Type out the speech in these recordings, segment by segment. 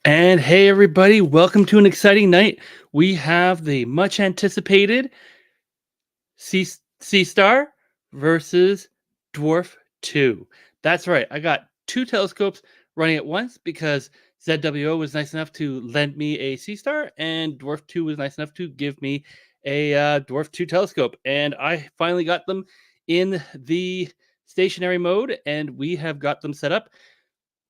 And hey, everybody, welcome to an exciting night. We have the much anticipated SeeStar versus Dwarf 2. That's right, I got two telescopes running at once because ZWO was nice enough to lend me a SeeStar, and Dwarf 2 was nice enough to give me a Dwarf 2 telescope. And I finally got them in the stationary mode, and we have got them set up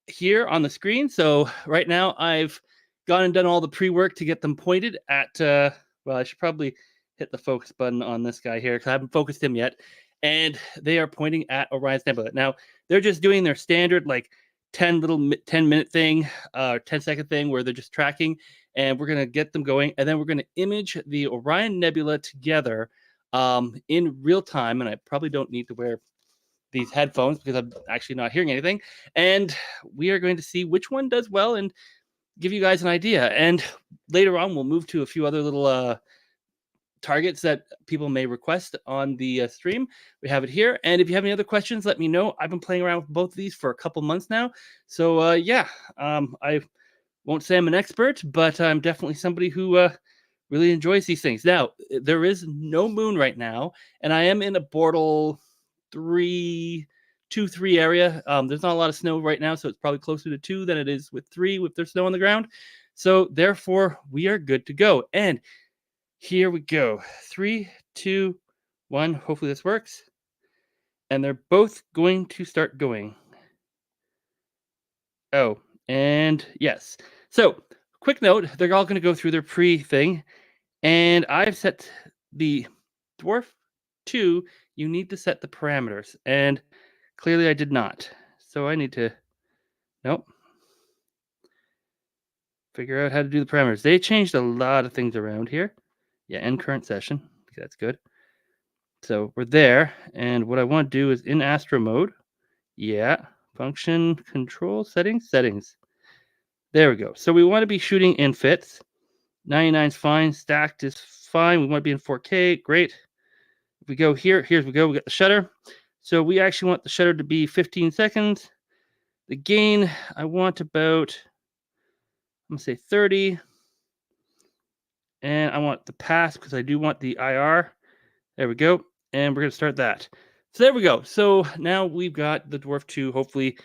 here on the screen. So right now I've gone and done all the pre-work to get them pointed at, well, I should probably hit the focus button on this guy here because I haven't focused him yet. And they are pointing at Orion's Nebula. Now, they're just doing their standard, like 10-minute thing, 10-second thing where they're just tracking. And we're going to get them going. And then we're going to image the Orion Nebula together in real time. And I probably don't need to wear these headphones because I'm actually not hearing anything. And we are going to see which one does well and give you guys an idea. And later on, we'll move to a few other little targets that people may request on the stream. We have it here. And if you have any other questions, let me know. I've been playing around with both of these for a couple months now. So yeah, I won't say I'm an expert, but I'm definitely somebody who really enjoys these things. Now, there is no moon right now, and I am in a Bortle 3 area. There's not a lot of snow right now, so it's probably closer to 2 than it is with 3 with there's snow on the ground. So therefore, we are good to go. And here we go. 3, 2, 1. Hopefully this works. And they're both going to start going. Oh, and yes. So quick note, they're all going to go through their pre-thing. And I've set the Dwarf 2, you need to set the parameters. And clearly I did not. So I need to, nope, figure out how to do the parameters. They changed a lot of things around here. Yeah, end current session. Okay, that's good. So we're there. And what I want to do is in Astro mode. Yeah, function control settings. There we go. So we want to be shooting in fits. 99 is fine. Stacked is fine. We want to be in 4K. Great. If we go here, here we go. We got the shutter. So we actually want the shutter to be 15 seconds. The gain, I want about, I'm going to say 30. And I want the pass because I do want the IR. There we go. And we're going to start that. So there we go. So now we've got the Dwarf 2, hopefully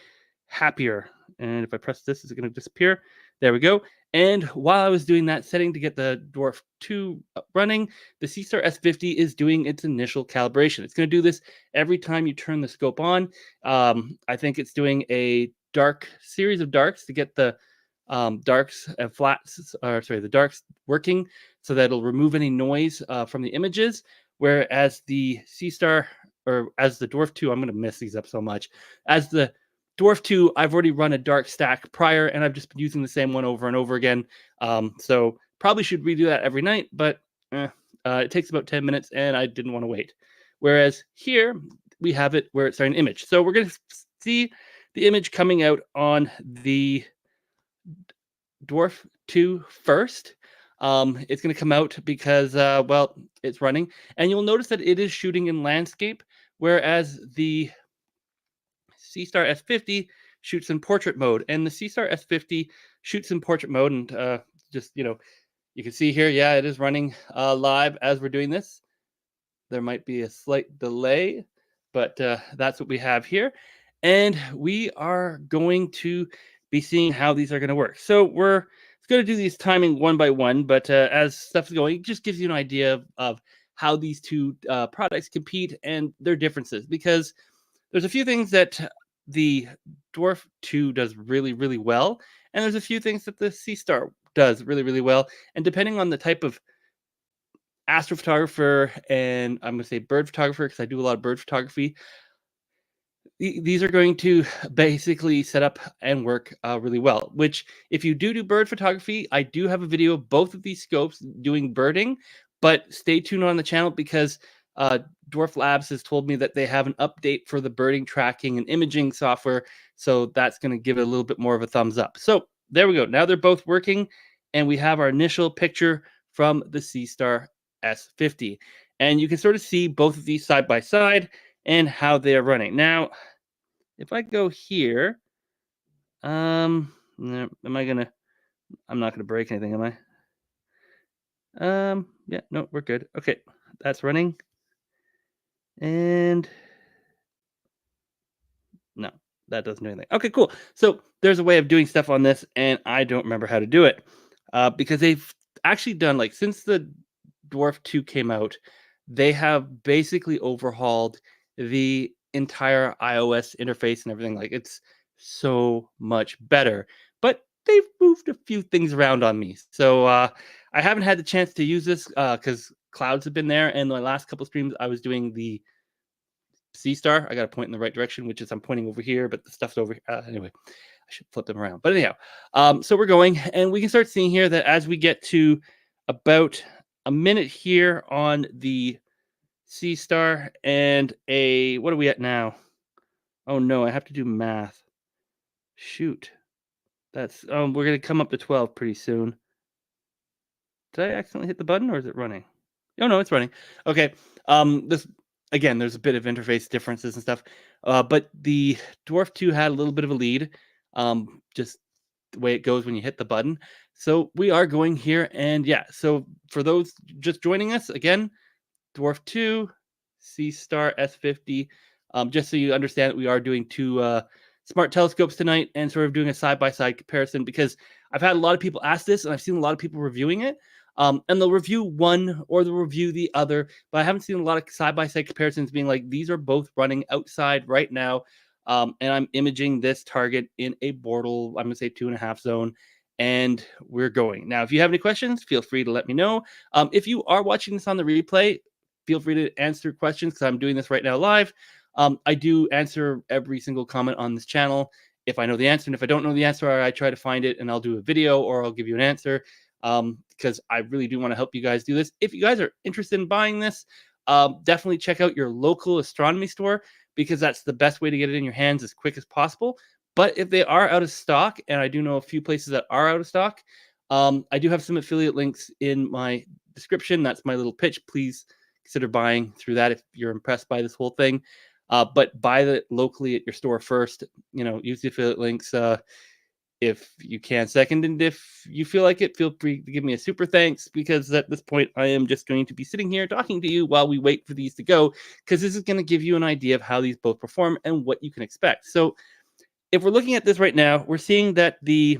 happier. And if I press this, is it going to disappear? There we go. And while I was doing that setting to get the Dwarf 2 running, the SeeStar S50 is doing its initial calibration. It's going to do this every time you turn the scope on. I think it's doing a dark series of darks to get the darks and flats, the darks working so that it'll remove any noise from the images. Whereas the SeeStar, or as the Dwarf 2, I'm going to mess these up so much. As the Dwarf 2, I've already run a dark stack prior, and I've just been using the same one over and over again. So probably should redo that every night, but it takes about 10 minutes, and I didn't want to wait. Whereas here, we have it where it's starting to image. So we're going to see the image coming out on the Dwarf 2 first. It's going to come out because, well, it's running. And you'll notice that it is shooting in landscape, whereas the SeeStar S50 shoots in portrait mode. And the SeeStar S50 shoots in portrait mode. And just, you can see here, yeah, it is running live as we're doing this. There might be a slight delay, but that's what we have here. And we are going to be seeing how these are going to work. So we're going to do these timing one by one, but as stuff is going, it just gives you an idea of how these two products compete and their differences, because there's a few things that the Dwarf 2 does really, really well, and there's a few things that the SeeStar does really, really well. And depending on the type of astrophotographer, and I'm going to say bird photographer because I do a lot of bird photography, these are going to basically set up and work really well. Which, if you do bird photography, I do have a video of both of these scopes doing birding, but stay tuned on the channel because Dwarflabs has told me that they have an update for the birding tracking and imaging software, so that's going to give it a little bit more of a thumbs up. So there we go. Now they're both working, and we have our initial picture from the SeeStar S50. And you can sort of see both of these side by side and how they're running. Now, if I go here, am I going to I'm not going to break anything, am I? Yeah, no, we're good. Okay, that's running. And no, that doesn't do anything. Okay, cool. So there's a way of doing stuff on this, and I don't remember how to do it because they've actually done, like, since the Dwarf 2 came out, they have basically overhauled the entire iOS interface and everything. Like, it's so much better, but they've moved a few things around on me. So I haven't had the chance to use this because clouds have been there. And my last couple streams, I was doing the SeeStar. I got to point in the right direction, which is I'm pointing over here, but the stuff's over here. Anyway, I should flip them around. But anyhow, so we're going, and we can start seeing here that as we get to about a minute here on the SeeStar and what are we at now? Oh no, I have to do math. Shoot. That's we're gonna come up to 12 pretty soon. Did I accidentally hit the button or is it running? Oh no, it's running. Okay. This again, there's a bit of interface differences and stuff. But the Dwarf 2 had a little bit of a lead. Just the way it goes when you hit the button. So we are going here, and yeah. So for those just joining us again, Dwarf 2, SeeStar S50. Just so you understand that we are doing two smart telescopes tonight and sort of doing a side-by-side comparison because I've had a lot of people ask this and I've seen a lot of people reviewing it. And they'll review one or they'll review the other, but I haven't seen a lot of side-by-side comparisons being like, these are both running outside right now. And I'm imaging this target in a Bortle, I'm going to say 2.5 zone, and we're going. Now, if you have any questions, feel free to let me know. If you are watching this on the replay, feel free to answer questions because I'm doing this right now live. I do answer every single comment on this channel if I know the answer. And if I don't know the answer, I try to find it and I'll do a video or I'll give you an answer because I really do want to help you guys do this. If you guys are interested in buying this, definitely check out your local astronomy store because that's the best way to get it in your hands as quick as possible. But if they are out of stock, and I do know a few places that are out of stock, I do have some affiliate links in my description. That's my little pitch. Please consider buying through that if you're impressed by this whole thing. But buy it locally at your store first. You know, use the affiliate links if you can. Second, and if you feel like it, feel free to give me a super thanks because at this point I am just going to be sitting here talking to you while we wait for these to go because this is going to give you an idea of how these both perform and what you can expect. So if we're looking at this right now, we're seeing that the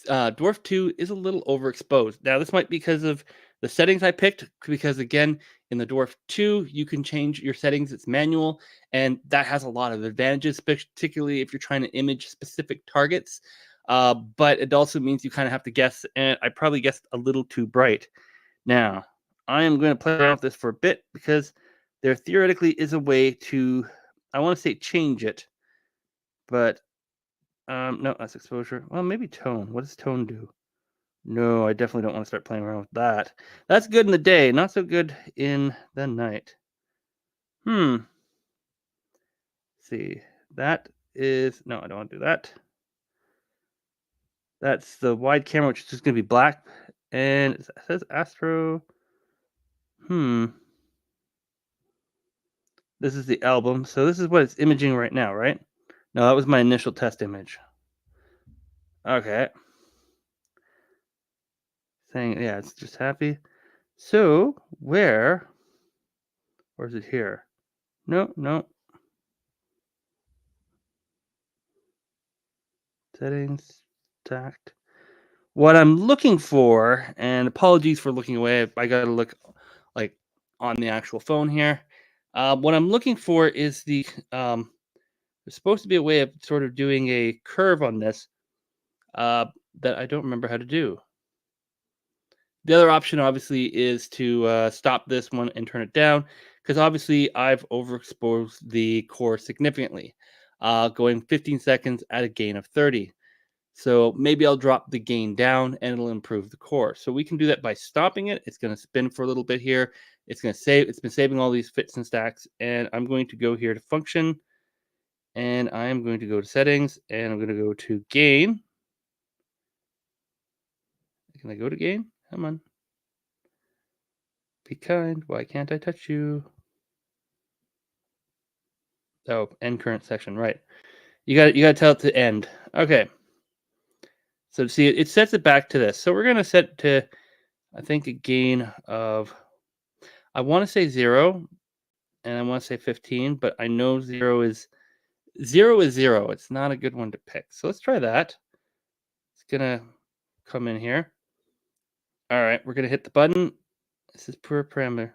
Dwarf 2 is a little overexposed. Now, this might be because of the settings I picked, because again, in the Dwarf 2, you can change your settings. It's manual, and that has a lot of advantages, particularly if you're trying to image specific targets. But it also means you kind of have to guess, and I probably guessed a little too bright. Now, I am going to play around with this for a bit because there theoretically is a way to, I want to say change it, but no, that's exposure. Well, maybe tone. What does tone do? No, I definitely don't want to start playing around with that. That's good in the day, not so good in the night. Let's see. That is no, I don't want to do that. That's the wide camera, which is just going to be black, and it says Astro. This is the album, so this is what it's imaging right now, right? No, that was my initial test image. Okay. Saying, yeah, it's just happy. So, or is it here? No. Settings, tact. What I'm looking for, and apologies for looking away, I got to look like on the actual phone here. What I'm looking for is there's supposed to be a way of sort of doing a curve on this that I don't remember how to do. The other option, obviously, is to stop this one and turn it down, because obviously I've overexposed the core significantly, going 15 seconds at a gain of 30. So maybe I'll drop the gain down and it'll improve the core. So we can do that by stopping it. It's going to spin for a little bit here. It's going to save. It's been saving all these fits and stacks. And I'm going to go here to function. And I'm going to go to settings. And I'm going to go to gain. Can I go to gain? Come on. Be kind. Why can't I touch you? Oh, end current section. Right. You got to tell it to end. Okay. So see, it sets it back to this. So we're gonna set to, I think, a gain of, I want to say 0, and I want to say 15, but I know 0 is 0. It's not a good one to pick. So let's try that. It's gonna come in here. All right, we're gonna hit the button. This is poor parameter.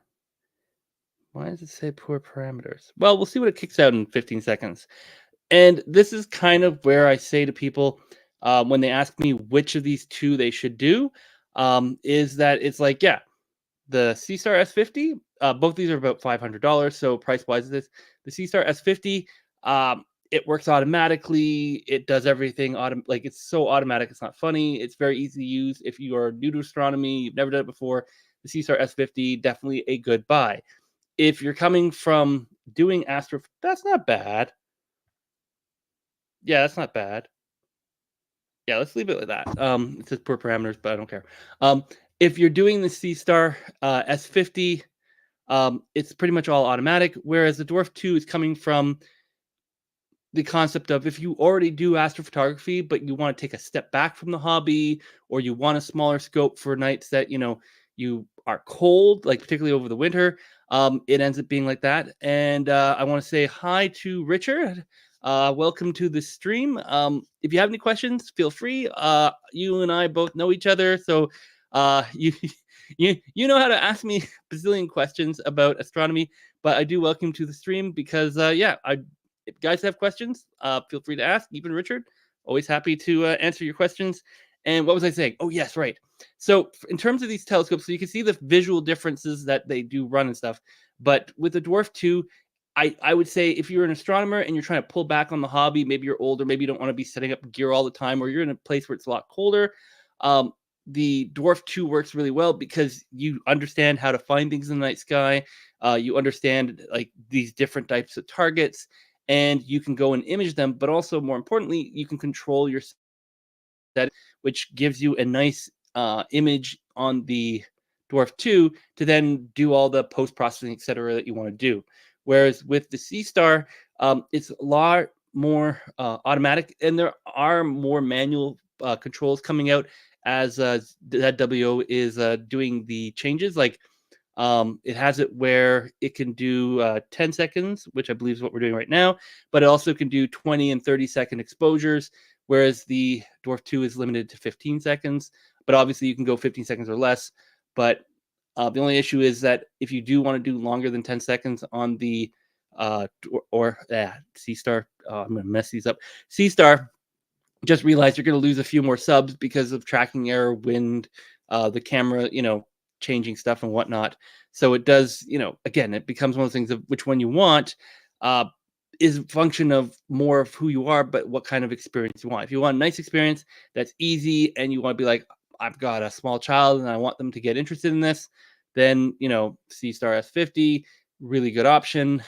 Why does it say poor parameters? Well, we'll see what it kicks out in 15 seconds. And this is kind of where I say to people when they ask me which of these two they should do, is that it's like, yeah, the SeeStar S50, both these are about $500. So price wise, this the SeeStar S50, it works automatically. It does everything like it's so automatic. It's not funny. It's very easy to use. If you are new to astronomy, you've never done it before, the SeeStar S50 definitely a good buy. If you're coming from doing that's not bad. Yeah, that's not bad. Yeah, let's leave it like that. It says poor parameters, but I don't care. Um, if you're doing the SeeStar S50, it's pretty much all automatic, whereas the Dwarf 2 is coming from the concept of if you already do astrophotography, but you want to take a step back from the hobby, or you want a smaller scope for nights that you are cold, like particularly over the winter. It ends up being like that. And I want to say hi to Richard. Welcome to the stream. If you have any questions, feel free. You and I both know each other, so you you know how to ask me a bazillion questions about astronomy. But I do welcome to the stream because yeah, if you guys have questions, feel free to ask. Even Richard, always happy to answer your questions. And what was I saying? Oh, yes, right. So in terms of these telescopes, so you can see the visual differences that they do run and stuff. But with the Dwarf 2, I would say if you're an astronomer and you're trying to pull back on the hobby, maybe you're older, maybe you don't want to be setting up gear all the time, or you're in a place where it's a lot colder, um, the Dwarf 2 works really well because you understand how to find things in the night sky. You understand like these different types of targets, and you can go and image them. But also, more importantly, you can control your set, which gives you a nice image on the Dwarf 2 to then do all the post processing, etc., that you want to do. Whereas with the SeeStar, it's a lot more automatic, and there are more manual controls coming out as ZWO is doing the changes. Like it has it where it can do 10 seconds, which I believe is what we're doing right now, but it also can do 20 and 30-second exposures, whereas the Dwarf 2 is limited to 15 seconds. But obviously, you can go 15 seconds or less. But the only issue is that if you do want to do longer than 10 seconds on the SeeStar, I'm going to mess these up. SeeStar, just realize you're going to lose a few more subs because of tracking error, wind, the camera, changing stuff and whatnot. So it does, again, it becomes one of those things of which one you want is a function of more of who you are, but what kind of experience you want. If you want a nice experience that's easy and you want to be like, I've got a small child and I want them to get interested in this, then, SeeStar S50, really good option.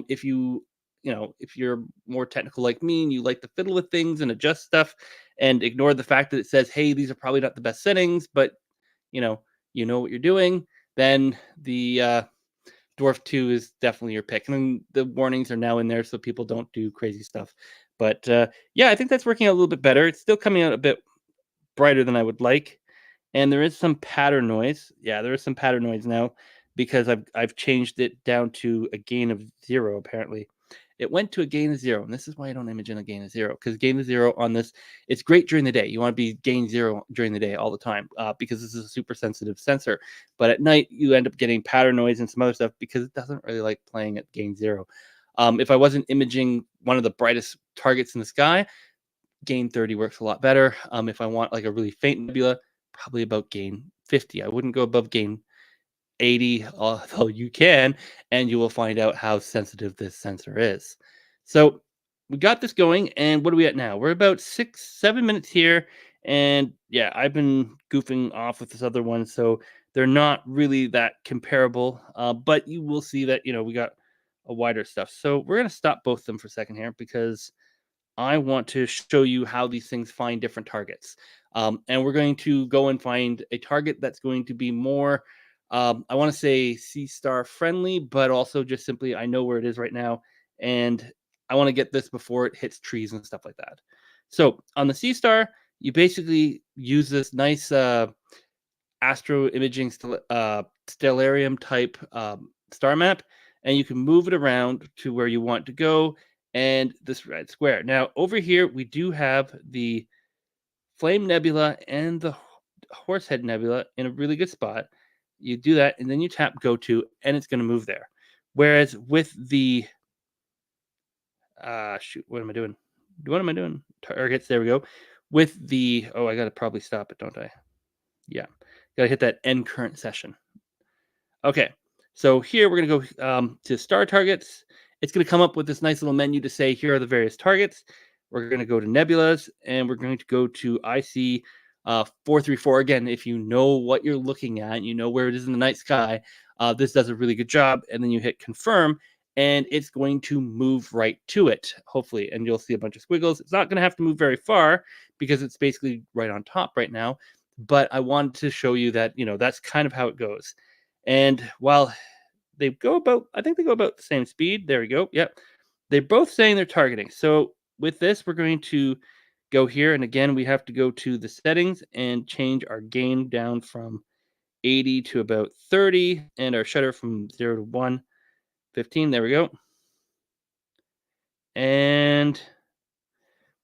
If you're more technical like me and you like to fiddle with things and adjust stuff and ignore the fact that it says, hey, these are probably not the best settings, but what you're doing, then the Dwarf 2 is definitely your pick. And the warnings are now in there so people don't do crazy stuff. But yeah, I think that's working out a little bit better. It's still coming out a bit brighter than I would like. And there is some pattern noise. Yeah, there is some pattern noise now because I've changed it down to a gain of 0, apparently. It went to a gain of 0, and this is why I don't image in a gain of 0, because gain of 0 on this, it's great during the day. You want to be gain 0 during the day all the time because this is a super sensitive sensor. But at night, you end up getting pattern noise and some other stuff because it doesn't really like playing at gain 0. If I wasn't imaging one of the brightest targets in the sky, gain 30 works a lot better. If I want like a really faint nebula, probably about gain 50. I wouldn't go above gain 80, although you can, and you will find out how sensitive this sensor is. So we got this going, and what are we at now? We're about 7 minutes here, and yeah, I've been goofing off with this other one, so they're not really that comparable, but you will see that, we got a wider stuff. So we're going to stop both of them for a second here because I want to show you how these things find different targets. And we're going to go and find a target that's going to be more, I want to say SeeStar friendly, but also just simply I know where it is right now. And I want to get this before it hits trees and stuff like that. So on the SeeStar, you basically use this nice astro imaging stellarium type star map, and you can move it around to where you want to go, and this red square. Now over here we do have the Flame Nebula and the Horsehead Nebula in a really good spot. You do that, and then you tap go to, and it's going to move there. Whereas with the shoot, what am I doing? What am I doing? Targets, there we go. With the I gotta probably stop it, don't I? Yeah, gotta hit that end current session. Okay, so here we're gonna go to star targets. It's gonna come up with this nice little menu to say here are the various targets. We're gonna go to nebulas, and we're going to go to IC 434. Again, if you know what you're looking at, you know where it is in the night sky. This does a really good job, and then you hit confirm, and it's going to move right to it, hopefully, and you'll see a bunch of squiggles. It's not going to have to move very far because it's basically right on top right now, but I wanted to show you that, that's kind of how it goes. And while they go about, I think they go about the same speed. There we go. Yep. They're both saying they're targeting. So with this, we're going to go here. And again, we have to go to the settings and change our gain down from 80 to about 30 and our shutter from 0 to 115. There we go. And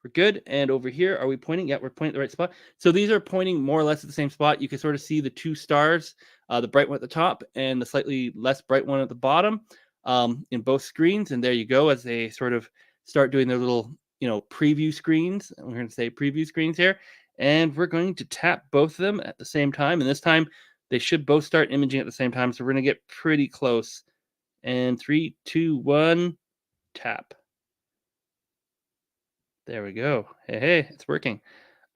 we're good. And over here, are we pointing? Yeah, we're pointing at the right spot. So these are pointing more or less at the same spot. You can sort of see the two stars, the bright one at the top and the slightly less bright one at the bottom in both screens. And there you go, as they sort of start doing their little, preview screens. And we're going to say preview screens here. And we're going to tap both of them at the same time. And this time, they should both start imaging at the same time. So we're going to get pretty close. And 3, 2, 1, tap. There we go. Hey, it's working.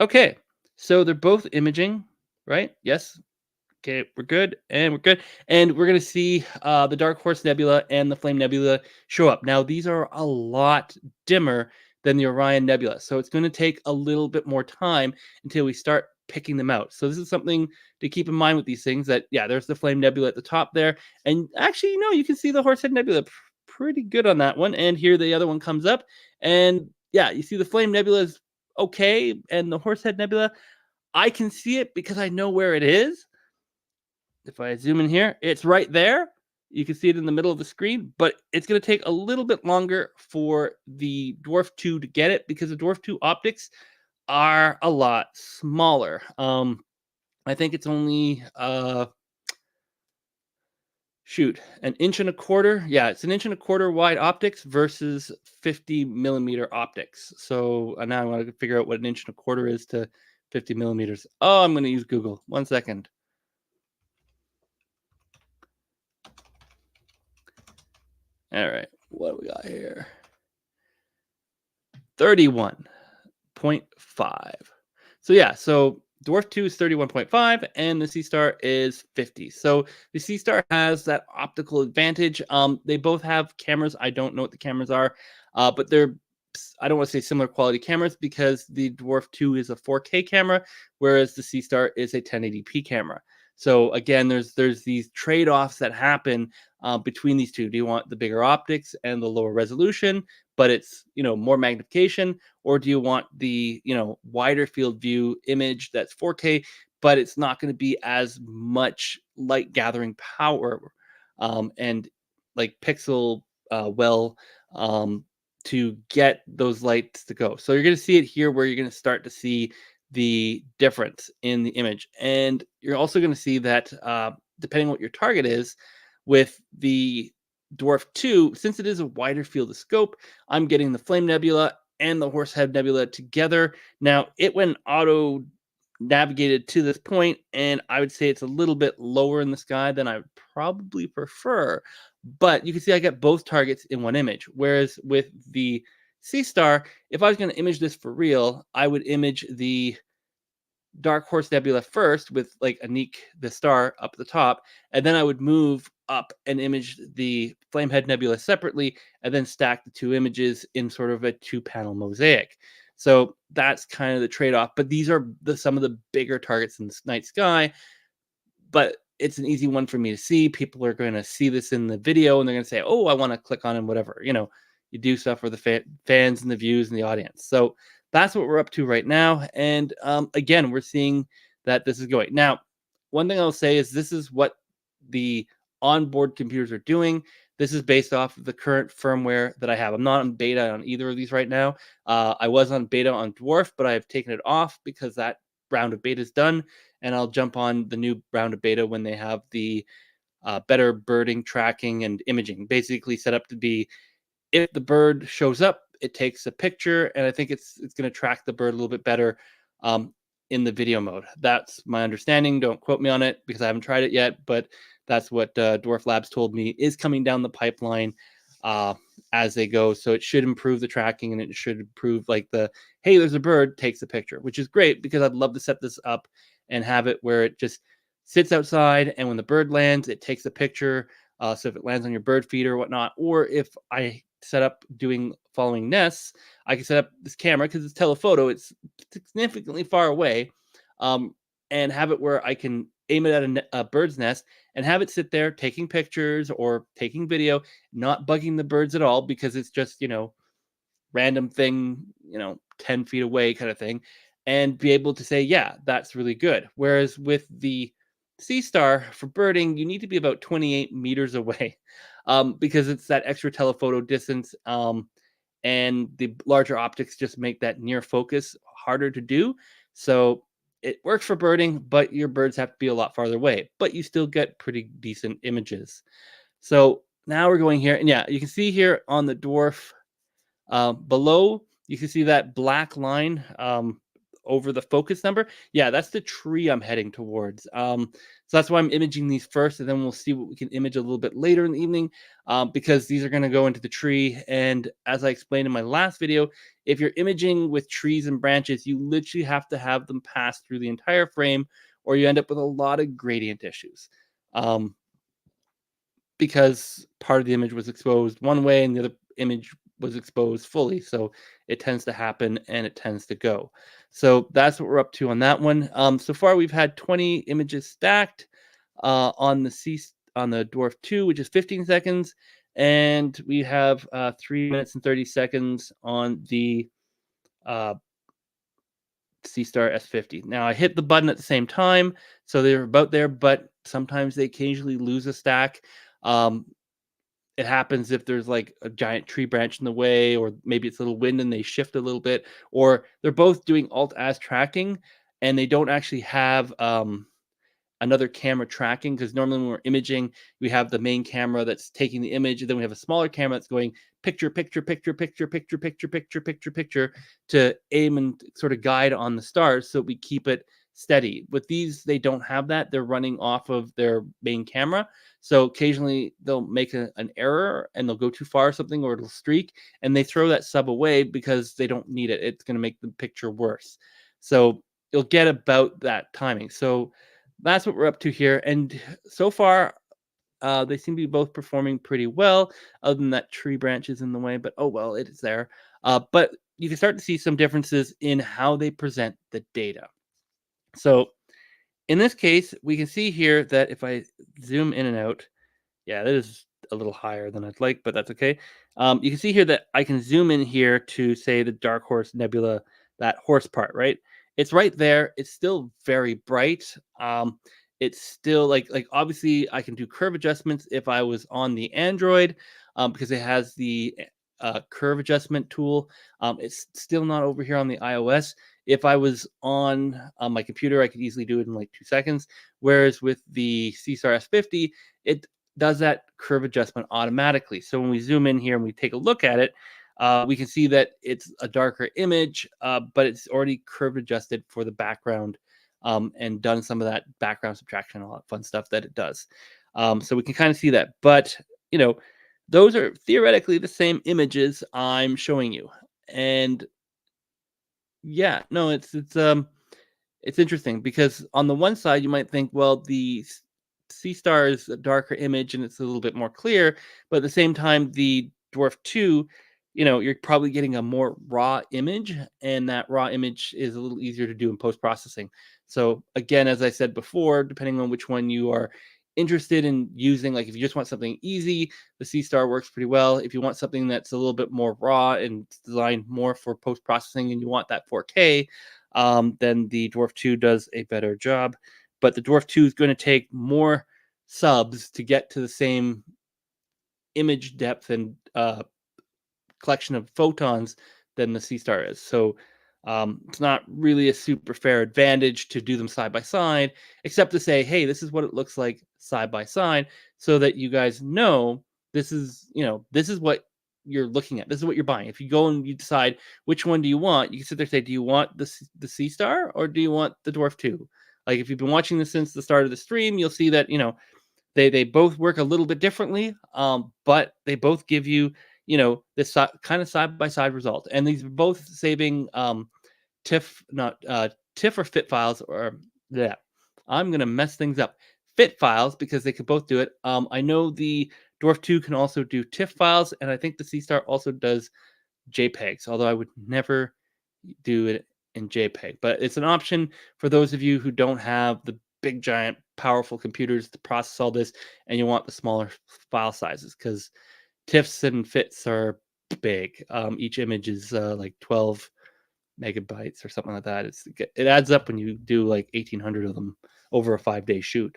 Okay, so they're both imaging, right? Yes. Okay, we're good, and we're good. And we're going to see the Dark Horse Nebula and the Flame Nebula show up. Now, these are a lot dimmer than the Orion Nebula, so it's going to take a little bit more time until we start picking them out. So this is something to keep in mind with these things, that, yeah, there's the Flame Nebula at the top there. And actually, you can see the Horsehead Nebula pretty good on that one. And here the other one comes up, and yeah, you see the Flame Nebula is okay, and the Horsehead Nebula, I can see it because I know where it is. If I zoom in here, it's right there. You can see it in the middle of the screen, but it's going to take a little bit longer for the Dwarf 2 to get it because the Dwarf 2 optics are a lot smaller. I think it's only an inch and a quarter. Yeah, it's an inch and a quarter wide optics versus 50 millimeter optics. So now I want to figure out what an inch and a quarter is to 50 millimeters. Oh, I'm going to use Google. 1 second. All right, what do we got here? 31.5. So yeah, so Dwarf 2 is 31.5 and the SeeStar is 50. So the SeeStar has that optical advantage. They both have cameras. I don't know what the cameras are, but they're, I don't want to say similar quality cameras because the Dwarf 2 is a 4K camera, whereas the SeeStar is a 1080p camera. So again, there's these trade-offs that happen between these two. Do you want the bigger optics and the lower resolution, but it's more magnification, or do you want the wider field view image that's 4K, but it's not going to be as much light gathering power and like pixel to get those lights to go. So you're going to see it here where you're going to start to see the difference in the image. And you're also going to see that depending on what your target is, with the Dwarf 2, since it is a wider field of scope, I'm getting the Flame Nebula and the Horsehead Nebula together. Now, it went auto navigated to this point, and I would say it's a little bit lower in the sky than I would probably prefer. But you can see I get both targets in one image. Whereas with the SeeStar, if I was going to image this for real, I would image the Dark Horse Nebula first with like Anik, the star, up at the top, and then I would move up and image the Flamehead Nebula separately, and then stack the two images in sort of a 2-panel mosaic. So that's kind of the trade-off. But these are some of the bigger targets in the night sky. But it's an easy one for me to see. People are going to see this in the video, and they're going to say, "Oh, I want to click on it," whatever. You do stuff for the fans and the views and the audience. So that's what we're up to right now. And again, we're seeing that this is going. Now, one thing I'll say is this is what the onboard computers are doing. This is based off of the current firmware that I have. I'm not on beta on either of these right now. I was on beta on Dwarf, but I've taken it off because that round of beta is done. And I'll jump on the new round of beta when they have the better birding, tracking, and imaging. Basically set up to be, if the bird shows up, it takes a picture, and I think it's going to track the bird a little bit better in the video mode. That's my understanding. Don't quote me on it because I haven't tried it yet, but that's what Dwarflabs told me is coming down the pipeline as they go. So it should improve the tracking, and it should improve like the, hey, there's a bird, takes a picture, which is great because I'd love to set this up and have it where it just sits outside, and when the bird lands, it takes a picture. So if it lands on your bird feeder or whatnot, or if I set up following nests, I can set up this camera because it's telephoto. It's significantly far away, and have it where I can aim it at a bird's nest and have it sit there taking pictures or taking video, not bugging the birds at all because it's just, random thing, 10 feet away kind of thing, and be able to say, yeah, that's really good. Whereas with the SeeStar for birding, you need to be about 28 meters away because it's that extra telephoto distance. And the larger optics just make that near focus harder to do. So it works for birding, but your birds have to be a lot farther away, but you still get pretty decent images. So now we're going here, and yeah, you can see here on the Dwarf below, you can see that black line over the focus number. Yeah, that's the tree I'm heading towards. So that's why I'm imaging these first, and then we'll see what we can image a little bit later in the evening because these are going to go into the tree. And as I explained in my last video, if you're imaging with trees and branches, you literally have to have them pass through the entire frame, or you end up with a lot of gradient issues. Because part of the image was exposed one way and the other image was exposed fully. So it tends to happen and it tends to go. So that's what we're up to on that one. So far we've had 20 images stacked on the Dwarf 2, which is 15 seconds. And we have 3 minutes and 30 seconds on the SeeStar S50. Now I hit the button at the same time, so they're about there, but sometimes they occasionally lose a stack. It happens if there's like a giant tree branch in the way, or maybe it's a little wind and they shift a little bit, or they're both doing alt as tracking and they don't actually have another camera tracking, because normally when we're imaging, we have the main camera that's taking the image, and then we have a smaller camera that's going picture, picture, picture, picture, picture, picture, picture, picture, picture to aim and sort of guide on the stars so we keep it steady. With these, they don't have that. They're running off of their main camera. So occasionally they'll make an error and they'll go too far or something, or it'll streak, and they throw that sub away because they don't need it. It's going to make the picture worse. So you'll get about that timing. So that's what we're up to here. And so far, they seem to be both performing pretty well, other than that tree branch is in the way, but oh well, it is there. But you can start to see some differences in how they present the data. So in this case, we can see here that if I zoom in and out, yeah, that is a little higher than I'd like, but that's okay. You can see here that I can zoom in here to say the Dark Horse Nebula, that horse part, right? It's right there. It's still very bright. It's still like obviously I can do curve adjustments if I was on the Android because it has the curve adjustment tool. It's still not over here on the iOS. If I was on my computer, I could easily do it in like 2 seconds. Whereas with the SeeStar S50, it does that curve adjustment automatically. So when we zoom in here and we take a look at it, we can see that it's a darker image, but it's already curve adjusted for the background and done some of that background subtraction, all that fun stuff that it does. So we can kind of see that. But, those are theoretically the same images I'm showing you. And yeah, no, it's interesting because on the one side you might think, well, the SeeStar is a darker image and it's a little bit more clear, but at the same time, the Dwarf 2, you're probably getting a more raw image, and that raw image is a little easier to do in post-processing. So again, as I said before, depending on which one you are interested in using, like if you just want something easy, the SeeStar works pretty well. If you want something that's a little bit more raw and designed more for post-processing and you want that 4K, then the Dwarf 2 does a better job. But the Dwarf 2 is going to take more subs to get to the same image depth and collection of photons than the SeeStar is. So it's not really a super fair advantage to do them side by side, except to say, hey, this is what it looks like side by side, so that you guys know this is, this is what you're looking at. This is what you're buying. If you go and you decide which one do you want, you can sit there and say, do you want the SeeStar or do you want the Dwarf 2? Like if you've been watching this since the start of the stream, you'll see that, they both work a little bit differently, but they both give you, this kind of side by side result. And these are both saving TIFF, not TIFF or FIT files, or yeah, I'm gonna mess things up. FIT files, because they can both do it. I know the Dwarf 2 can also do TIFF files, and I think the SeeStar also does JPEGs, although I would never do it in JPEG. But it's an option for those of you who don't have the big, giant, powerful computers to process all this, and you want the smaller file sizes, because TIFFs and FITs are big. Each image is like 12 megabytes or something like that. It adds up when you do like 1,800 of them over a 5-day shoot,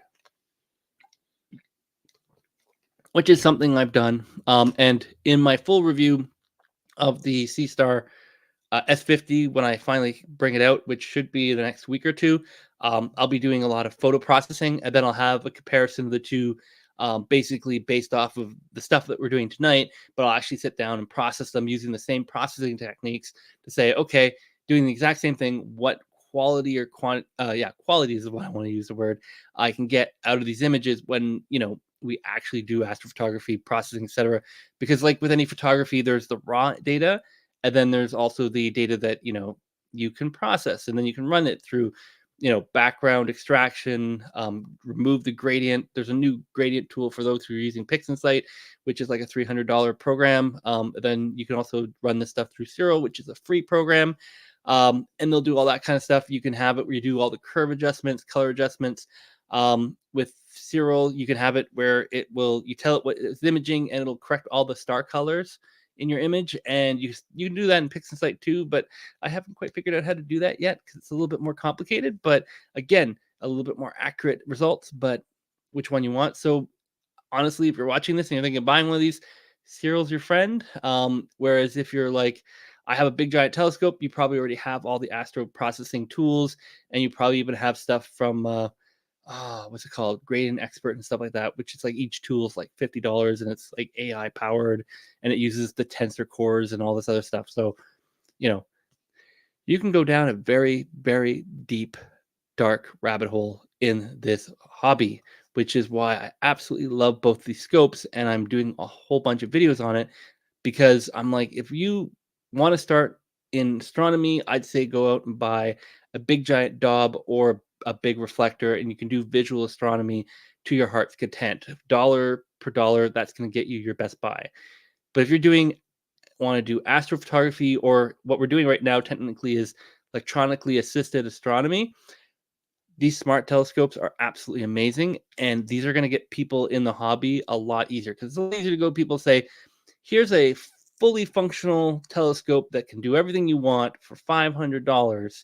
which is something I've done. And in my full review of the SeeStar S50, when I finally bring it out, which should be the next week or two, I'll be doing a lot of photo processing, and then I'll have a comparison of the two, basically based off of the stuff that we're doing tonight. But I'll actually sit down and process them using the same processing techniques to say, okay, doing the exact same thing, what quality or quality is what I want to use the word, I can get out of these images when, we actually do astrophotography processing, etc. Because like with any photography, there's the raw data, and then there's also the data that, you can process, and then you can run it through, background extraction, remove the gradient. There's a new gradient tool for those who are using PixInsight, which is like a $300 program. Then you can also run this stuff through Cyril, which is a free program. And they'll do all that kind of stuff. You can have it where you do all the curve adjustments, color adjustments. With Cyril, you can have it where you tell it what it's imaging, and it'll correct all the star colors in your image. And you can do that in PixInsight too, but I haven't quite figured out how to do that yet because it's a little bit more complicated. But again, a little bit more accurate results, but which one you want. So honestly, if you're watching this and you're thinking of buying one of these, Cyril's your friend. Whereas if you're like, I have a big giant telescope, you probably already have all the astro processing tools, and you probably even have stuff from what's it called, Gradient Expert and stuff like that, which is like each tool is like $50, and it's like AI powered, and it uses the tensor cores and all this other stuff. So you can go down a very, very deep, dark rabbit hole in this hobby, which is why I absolutely love both these scopes, and I'm doing a whole bunch of videos on it, because I'm like, if you want to start in astronomy, I'd say go out and buy a big giant Daub or a big reflector, and you can do visual astronomy to your heart's content. Dollar per dollar, that's going to get you your best buy. But if you're want to do astrophotography, or what we're doing right now technically is electronically assisted astronomy, these smart telescopes are absolutely amazing, and these are going to get people in the hobby a lot easier, because it's a lot easier to go. People say, here's a fully functional telescope that can do everything you want for $500,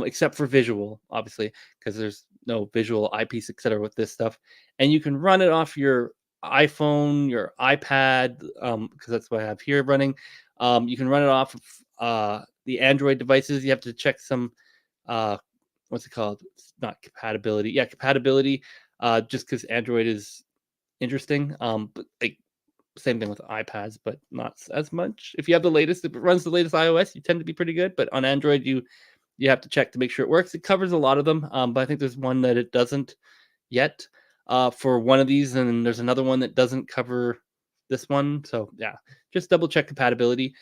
except for visual, obviously, because there's no visual eyepiece, etc. with this stuff, and you can run it off your iPhone, your iPad, because that's what I have here running. You can run it off of the Android devices. You have to check some what's it called? It's not compatibility. Yeah, compatibility. Just because Android is interesting. But like same thing with iPads, but not as much. If you have the latest, if it runs the latest iOS, you tend to be pretty good. But on Android, you have to check to make sure it works. It covers a lot of them, but I think there's one that it doesn't yet for one of these, and there's another one that doesn't cover this one. So yeah, just double check compatibility,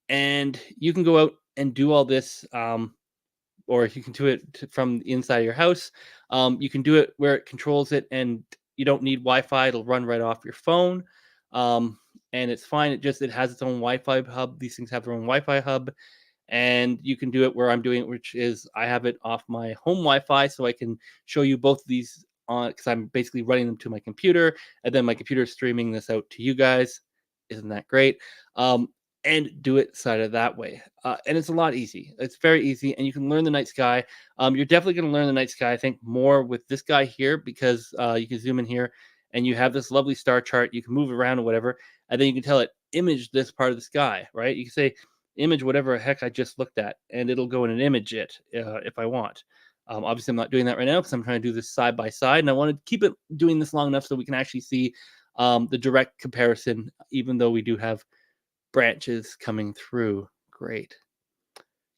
and you can go out and do all this, or you can do it from the inside of your house. You can do it where it controls it, and you don't need Wi-Fi. It'll run right off your phone, and it's fine. It has its own Wi-Fi hub. These things have their own Wi-Fi hub. And you can do it where I'm doing it, which is I have it off my home Wi-Fi, so I can show you both of these on, because I'm basically running them to my computer, and then my computer is streaming this out to you guys. Isn't that great? And do it side of that way. And it's a lot easy. It's very easy, and you can learn the night sky. You're definitely going to learn the night sky, I think, more with this guy here, because you can zoom in here and you have this lovely star chart. You can move around or whatever, and then you can tell it, image this part of the sky, right? You can say, image whatever the heck I just looked at, and it'll go in and image it if I want. Obviously, I'm not doing that right now because I'm trying to do this side by side, and I want to keep it doing this long enough so we can actually see the direct comparison, even though we do have branches coming through. Great.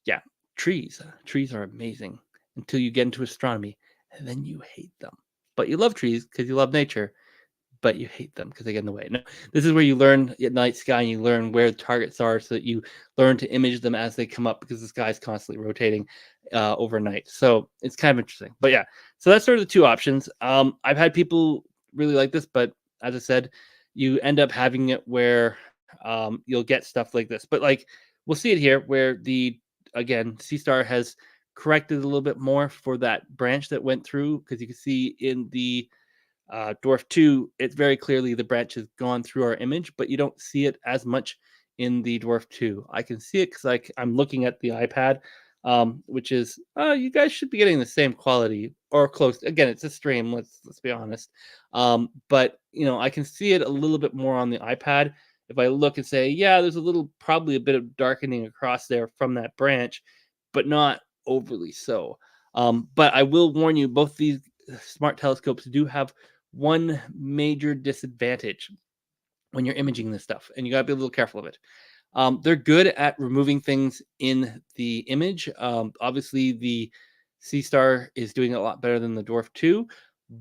Yeah, trees. Trees are amazing until you get into astronomy, and then you hate them. But you love trees because you love nature, but you hate them because they get in the way. No, this is where you learn at night sky, and you learn where the targets are so that you learn to image them as they come up, because the sky is constantly rotating overnight. So it's kind of interesting. But yeah, so that's sort of the two options. I've had people really like this, but as I said, you end up having it where you'll get stuff like this. But like, we'll see it here where again, SeeStar has corrected a little bit more for that branch that went through, because you can see in the Dwarf 2, it's very clearly the branch has gone through our image, but you don't see it as much in the Dwarf 2. I can see it because I'm looking at the iPad, which is, you guys should be getting the same quality or close. Again, it's a stream, let's be honest. But, I can see it a little bit more on the iPad. If I look and say, yeah, there's probably a bit of darkening across there from that branch, but not overly so. But I will warn you, both these smart telescopes do have one major disadvantage when you're imaging this stuff, and you got to be a little careful of it. They're good at removing things in the image. Obviously, the SeeStar is doing it a lot better than the Dwarf 2,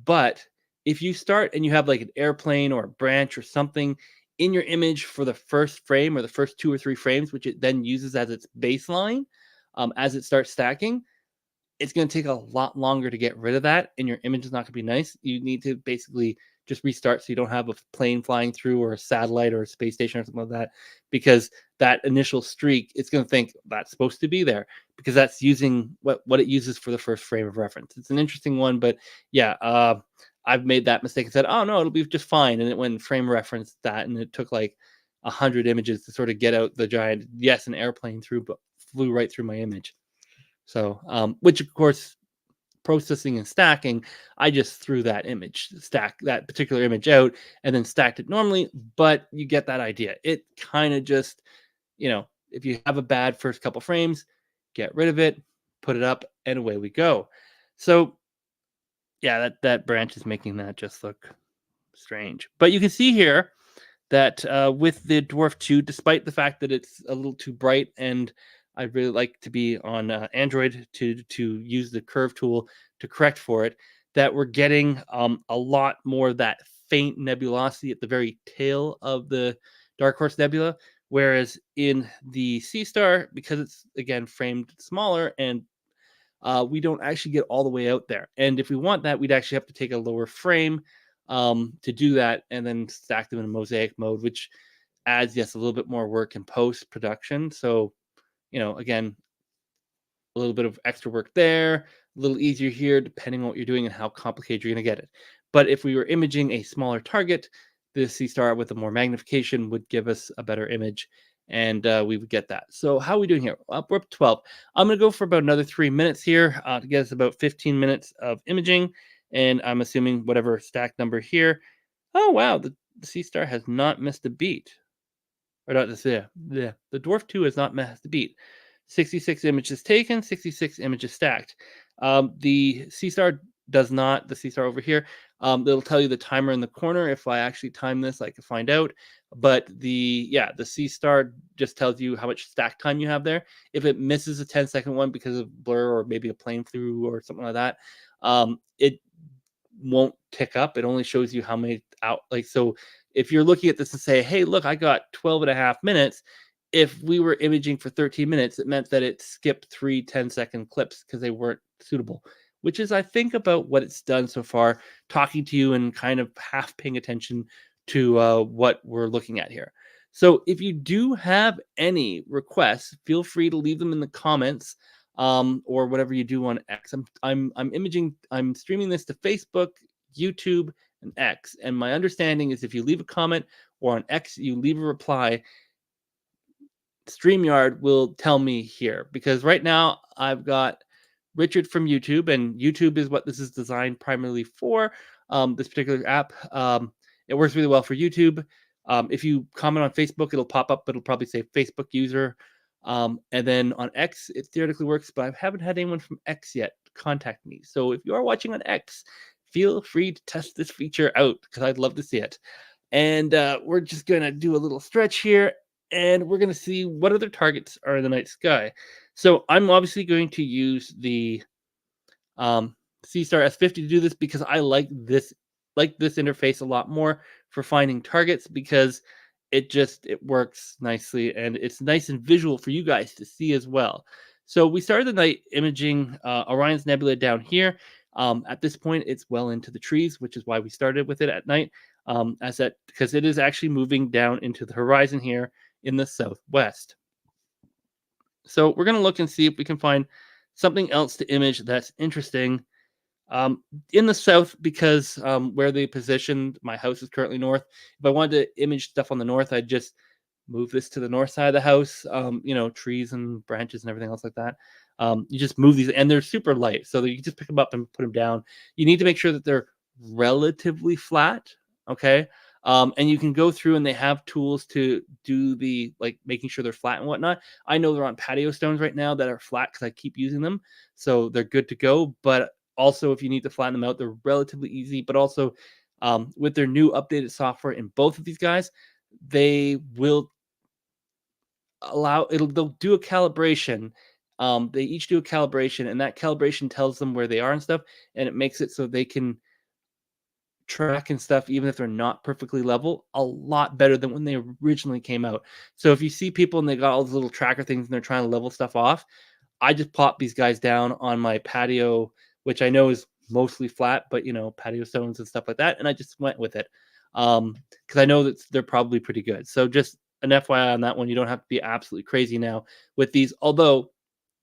but if you start and you have like an airplane or a branch or something in your image for the first frame or the first 2 or 3 frames, which it then uses as its baseline, as it starts stacking, it's going to take a lot longer to get rid of that, and your image is not going to be nice. You need to basically just restart so you don't have a plane flying through or a satellite or a space station or something like that, because that initial streak, it's going to think that's supposed to be there, because that's using what it uses for the first frame of reference. It's an interesting one, but yeah, I've made that mistake and said, oh no, it'll be just fine, and it went frame referenced that, and it took like 100 images to sort of get out the giant, yes, an airplane through, but flew right through my image. So, which of course, processing and stacking, I just threw that particular image out and then stacked it normally, but you get that idea. It kind of just, if you have a bad first couple frames, get rid of it, put it up, and away we go. So yeah, that branch is making that just look strange. But you can see here that with the Dwarf 2, despite the fact that it's a little too bright, and I'd really like to be on Android to use the curve tool to correct for it, that we're getting a lot more of that faint nebulosity at the very tail of the Dark Horse Nebula, whereas in the SeeStar, because it's, again, framed smaller, and we don't actually get all the way out there. And if we want that, we'd actually have to take a lower frame to do that, and then stack them in a mosaic mode, which adds, yes, a little bit more work in post-production. So, again, a little bit of extra work there, a little easier here, depending on what you're doing and how complicated you're going to get it. But if we were imaging a smaller target, the SeeStar with a more magnification would give us a better image, and we would get that. So how are we doing here? We're up to 12. I'm going to go for about another 3 minutes here to get us about 15 minutes of imaging, and I'm assuming whatever stack number here. Oh, wow, the SeeStar has not missed a beat. Or not this, yeah. The Dwarf 2 has not missed a beat. 66 images taken, 66 images stacked. The SeeStar does not, the SeeStar over here, it'll tell you the timer in the corner. If I actually time this, I can find out. But the SeeStar just tells you how much stack time you have there. If it misses a 10-second one because of blur or maybe a plane through or something like that, it won't tick up. It only shows you how many out. So if you're looking at this and say, hey, look, I got 12 and a half minutes. If we were imaging for 13 minutes, it meant that it skipped 3 10-second clips because they weren't suitable, which is, I think, about what it's done so far, talking to you and kind of half paying attention to what we're looking at here. So if you do have any requests, feel free to leave them in the comments, or whatever you do on X. I'm streaming this to Facebook, YouTube, and X. And my understanding is if you leave a comment or on X, you leave a reply, StreamYard will tell me here because right now I've got Richard from YouTube, and YouTube is what this is designed primarily for. This particular app, it works really well for YouTube. If you comment on Facebook, it'll pop up, but it'll probably say Facebook user. And then on X, it theoretically works, but I haven't had anyone from X yet contact me. So if you are watching on X, feel free to test this feature out because I'd love to see it. And we're just going to do a little stretch here and we're going to see what other targets are in the night sky. So I'm obviously going to use the SeeStar S50 to do this because I like this interface a lot more for finding targets because it works nicely and it's nice and visual for you guys to see as well. So we started the night imaging Orion's Nebula down here. At this point, it's well into the trees, which is why we started with it at night. Because it is actually moving down into the horizon here in the southwest. So we're going to look and see if we can find something else to image that's interesting in the south because where they positioned my house is currently north. If I wanted to image stuff on the north, I'd just move this to the north side of the house, trees and branches and everything else like that. You just move these and they're super light so that you can just pick them up and put them down. You need to make sure that they're relatively flat. Okay. And you can go through and they have tools to do the making sure they're flat and whatnot. I know they're on patio stones right now that are flat because I keep using them. So they're good to go. But also, if you need to flatten them out, they're relatively easy. But also, with their new updated software in both of these guys, they will they'll do a calibration. They each do a calibration, and that calibration tells them where they are and stuff, and it makes it so they can track and stuff, even if they're not perfectly level, a lot better than when they originally came out. So if you see people and they got all these little tracker things and they're trying to level stuff off, I just plop these guys down on my patio, which I know is mostly flat, but patio stones and stuff like that, and I just went with it because I know that they're probably pretty good. So just an FYI on that one, you don't have to be absolutely crazy now with these. Although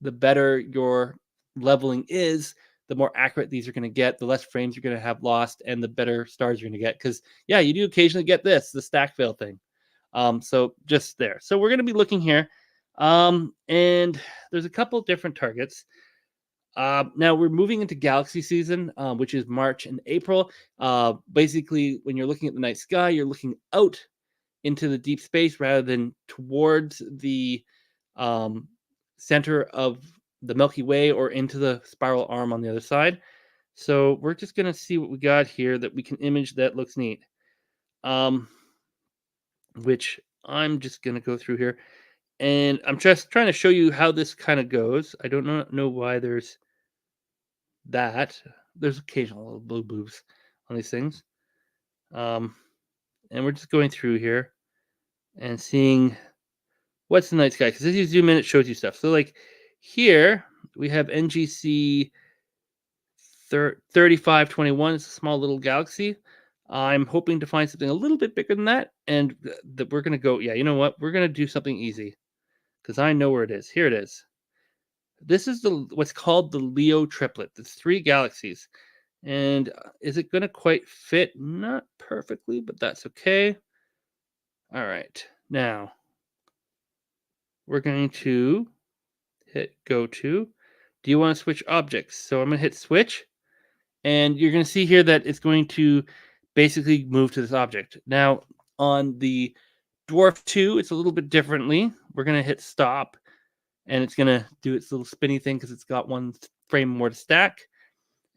the better your leveling is, the more accurate these are going to get, the less frames you're going to have lost, and the better stars you're going to get. Because yeah, you do occasionally get the stack fail thing. So just there. So we're going to be looking here, and there's a couple different targets. Now we're moving into galaxy season, which is March and April. Basically, when you're looking at the night sky, you're looking out into the deep space rather than towards the center of the Milky Way or into the spiral arm on the other side. So we're just going to see what we got here that we can image that looks neat. Which I'm just going to go through here. And I'm just trying to show you how this kind of goes. I don't know why there's that. There's occasional little blue boobs on these things. And we're just going through here and seeing what's the night sky. Because as you zoom in, it shows you stuff. So like here, we have NGC 3521. It's a small little galaxy. I'm hoping to find something a little bit bigger than that. And that we're going to go, yeah, you know what? We're going to do something easy. Because I know where it is. Here it is. This is what's called the Leo Triplet. There's 3 galaxies. And is it going to quite fit? Not perfectly, but that's okay. All right. Now, we're going to hit go to. Do you want to switch objects? So I'm going to hit switch. And you're going to see here that it's going to basically move to this object. Now, on the Dwarf 2, it's a little bit differently. We're going to hit stop. And it's going to do its little spinny thing because it's got 1 frame more to stack.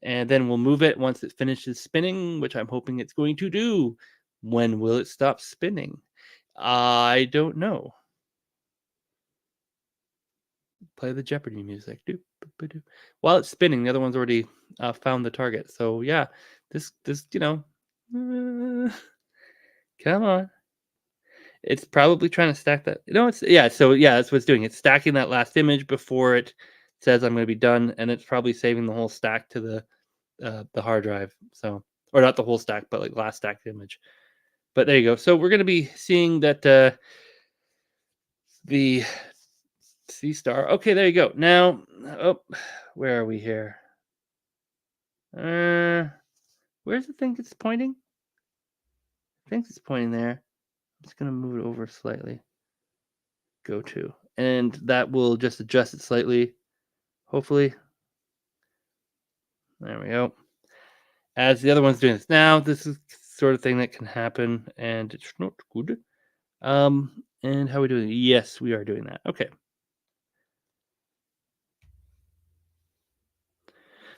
And then we'll move it once it finishes spinning, which I'm hoping it's going to do. When will it stop spinning? I don't know. Play the Jeopardy music. While it's spinning, the other one's already found the target. So yeah, this come on. It's probably trying to stack that. So yeah, that's what it's doing. It's stacking that last image before it says I'm going to be done, and it's probably saving the whole stack to the hard drive. So, or not the whole stack, but like last stacked image. But there you go. So we're going to be seeing that the SeeStar. Okay, there you go. Now, where are we here? Where's the thing it's pointing? I think it's pointing there. I'm just going to move it over slightly. Go to. And that will just adjust it slightly, hopefully. There we go. As the other one's doing this now, this is the sort of thing that can happen, and it's not good. And how are we doing? Yes, we are doing that. Okay.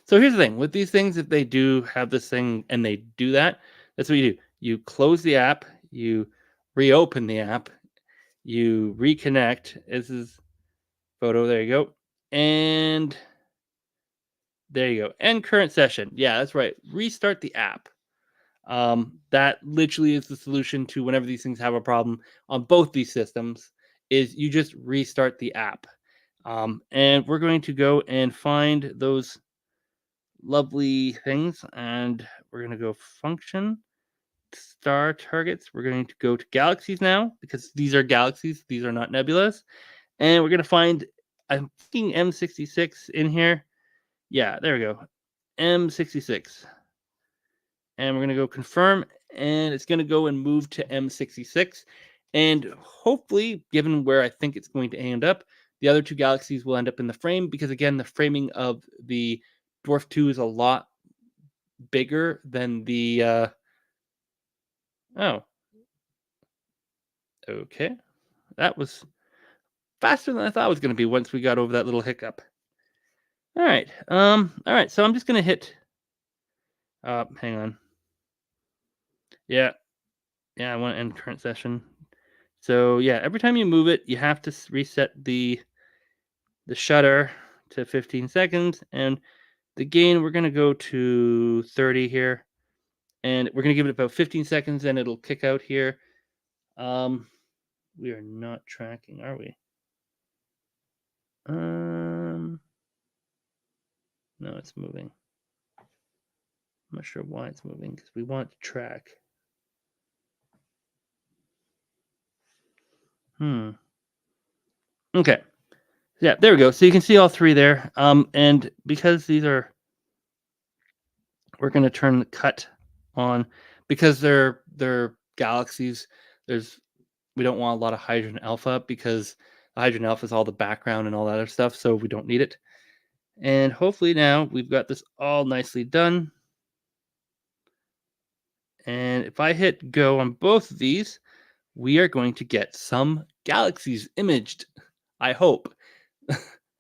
So here's the thing with these things, if they do have this thing and they do that, that's what you do. You close the app, you reopen the app, you reconnect. This is photo. There you go. And there you go. End current session. Yeah, that's right. Restart the app. That literally is the solution to whenever these things have a problem on both these systems is you just restart the app. And we're going to go and find those lovely things, and we're going to go function star targets. We're going to go to galaxies now because these are galaxies, these are not nebulas, and we're going to find, I'm thinking M66 in here. Yeah, there we go, M66, and we're going to go confirm, and it's going to go and move to M66, and hopefully, given where I think it's going to end up, the other two galaxies will end up in the frame because again the framing of the Dwarf 2 is a lot bigger than the oh, okay, that was faster than I thought it was going to be once we got over that little hiccup. All right, so I'm just going to hit hang on. Yeah, I want to end current session. So yeah, every time you move it, you have to reset the shutter to 15 seconds, and the gain we're going to go to 30 here, and we're going to give it about 15 seconds, and it'll kick out here. We are not tracking, are we? No, it's moving. I'm not sure why it's moving because we want to track. Okay. Yeah, there we go. So you can see all three there. And because these are, we're going to turn the cut on because they're galaxies. We don't want a lot of hydrogen alpha because the hydrogen alpha is all the background and all that other stuff, so we don't need it. And hopefully now we've got this all nicely done. And if I hit go on both of these, we are going to get some galaxies imaged. I hope.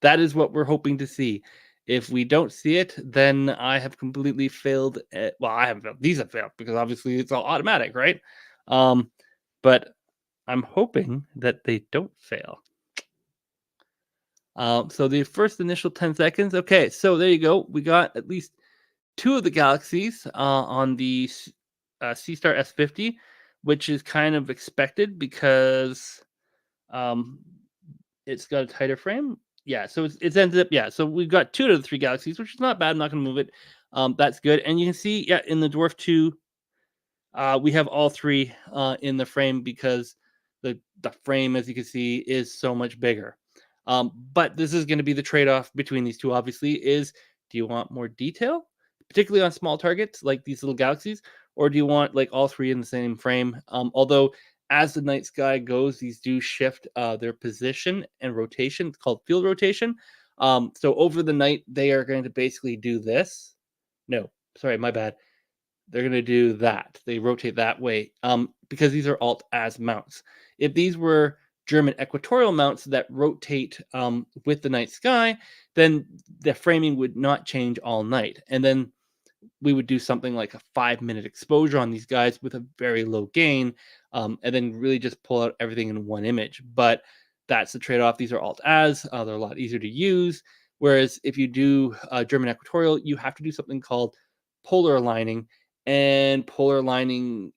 That is what we're hoping to see. If we don't see it, then I have completely failed. Well, I haven't failed. These have failed because obviously it's all automatic, right? But I'm hoping that they don't fail. So the first initial 10 seconds. Okay, so there you go. We got at least two of the galaxies on the SeeStar S50, which is kind of expected because it's got a tighter frame. Yeah, so it's ended up, yeah. So we've got two out of the three galaxies, which is not bad. I'm not going to move it. That's good. And you can see, yeah, in the Dwarf 2, we have all three in the frame because the frame, as you can see, is so much bigger. But this is going to be the trade-off between these two, obviously, is do you want more detail, particularly on small targets like these little galaxies, or do you want like all three in the same frame? Although as the night sky goes, these do shift their position and rotation. It's called field rotation. So over the night, they are going to basically do this. No, sorry, my bad. They're going to do that. They rotate that way because these are alt as mounts. If these were German equatorial mounts that rotate with the night sky, then the framing would not change all night. And then we would do something like a 5-minute exposure on these guys with a very low gain, and then really just pull out everything in one image. But that's the trade-off. These are alt as, they're a lot easier to use. Whereas if you do German equatorial, you have to do something called polar aligning, and polar aligning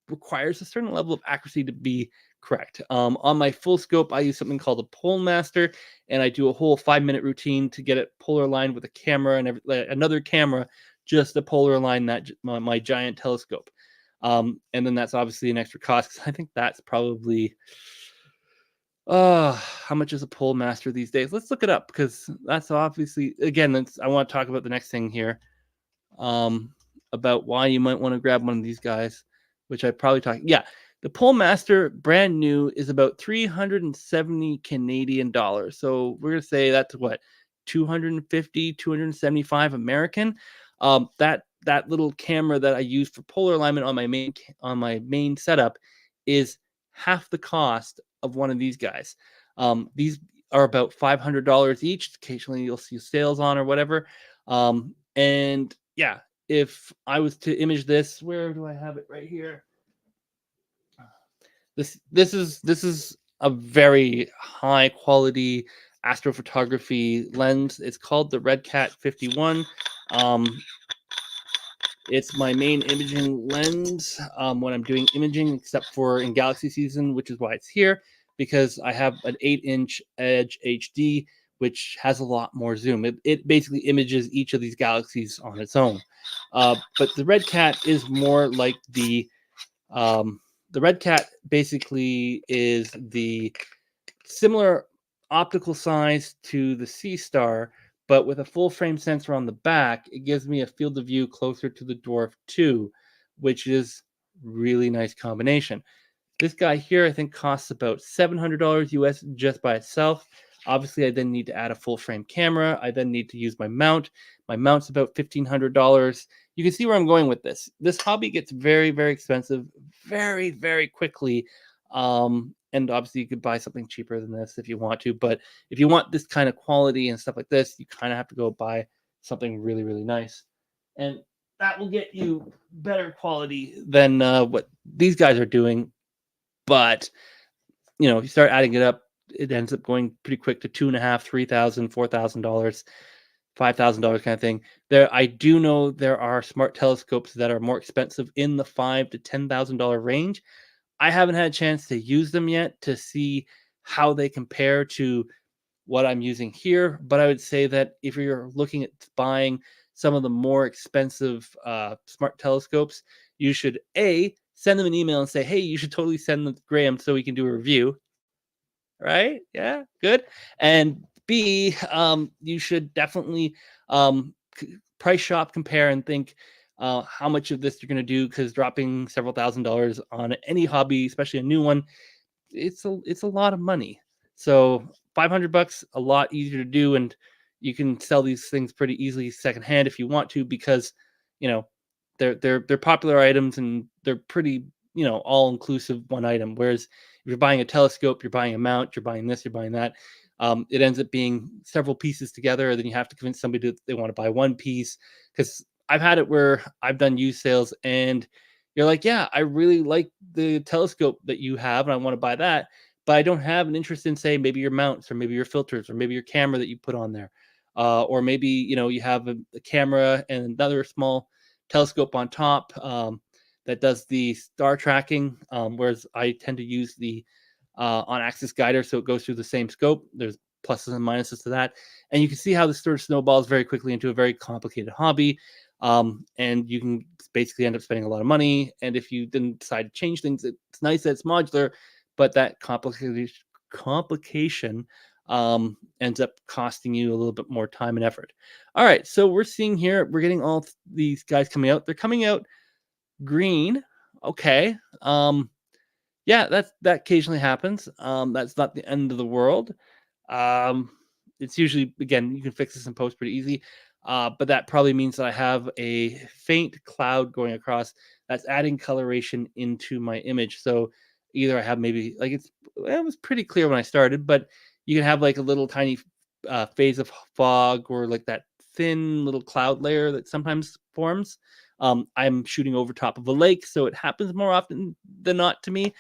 requires a certain level of accuracy to be correct. On my full scope, I use something called a pole master, and I do a whole 5-minute routine to get it polar aligned with a camera and another camera just to polar align that my giant telescope. And then that's obviously an extra cost because I think that's probably how much is a pole master these days? Let's look it up because that's obviously, again, I want to talk about the next thing here. about why you might want to grab one of these guys, which I probably talked. Yeah, the Polemaster brand new is about 370 Canadian dollars. So we're gonna say that's what 250, 275 American. That little camera that I use for polar alignment on my main setup is half the cost of one of these guys. These are about $500 each. Occasionally you'll see sales on or whatever. And yeah, if I was to image this, where do I have it? Right here. This is a very high quality astrophotography lens. It's called the Red Cat 51. It's my main imaging lens when I'm doing imaging, except for in Galaxy season, which is why it's here, because I have an 8-inch Edge HD, which has a lot more zoom. It basically images each of these galaxies on its own. But the Red Cat is more like the Red Cat basically is the similar optical size to the SeeStar, but with a full frame sensor on the back, it gives me a field of view closer to the Dwarf 2, which is really nice combination. This guy here, I think, costs about $700 US just by itself. Obviously, I then need to add a full frame camera. I then need to use my mount. My mount's about $1,500. You can see where I'm going with this. This hobby gets very, very expensive very, very quickly. And obviously, you could buy something cheaper than this if you want to. But if you want this kind of quality and stuff like this, you kind of have to go buy something really, really nice. And that will get you better quality than what these guys are doing. But if you start adding it up, it ends up going pretty quick to $2,500, $3,000, $4,000, $5,000 kind of thing. I do know there are smart telescopes that are more expensive in the $5,000 to $10,000 range. I haven't had a chance to use them yet to see how they compare to what I'm using here, but I would say that if you're looking at buying some of the more expensive smart telescopes, you should send them an email and say, hey, you should totally send them to Graham so we can do a review. Right? Yeah, good. And B, you should definitely price shop, compare, and think how much of this you're going to do, because dropping several $1,000s on any hobby, especially a new one, it's a lot of money. So $500, a lot easier to do, and you can sell these things pretty easily secondhand if you want to, because they're popular items and they're pretty all inclusive one item. Whereas if you're buying a telescope, you're buying a mount, you're buying this, you're buying that. It ends up being several pieces together. Then you have to convince somebody they want to buy one piece. Because I've had it where I've done used sales and you're like, yeah, I really like the telescope that you have and I want to buy that, but I don't have an interest in, say, maybe your mounts or maybe your filters or maybe your camera that you put on there. Or maybe, you have a camera and another small telescope on top that does the star tracking, whereas I tend to use the on-axis guider, so it goes through the same scope. There's pluses and minuses to that, and you can see how this sort of snowballs very quickly into a very complicated hobby, and you can basically end up spending a lot of money. And if you then decide to change things, it's nice that it's modular, but that complication ends up costing you a little bit more time and effort. All right, so we're seeing here, we're getting all these guys coming out. They're coming out green. Okay. Yeah, that occasionally happens. That's not the end of the world. It's usually, again, you can fix this in post pretty easy. But that probably means that I have a faint cloud going across that's adding coloration into my image. So either I have maybe it was pretty clear when I started, but you can have like a little tiny phase of fog or like that thin little cloud layer that sometimes forms. I'm shooting over top of a lake, so it happens more often than not to me.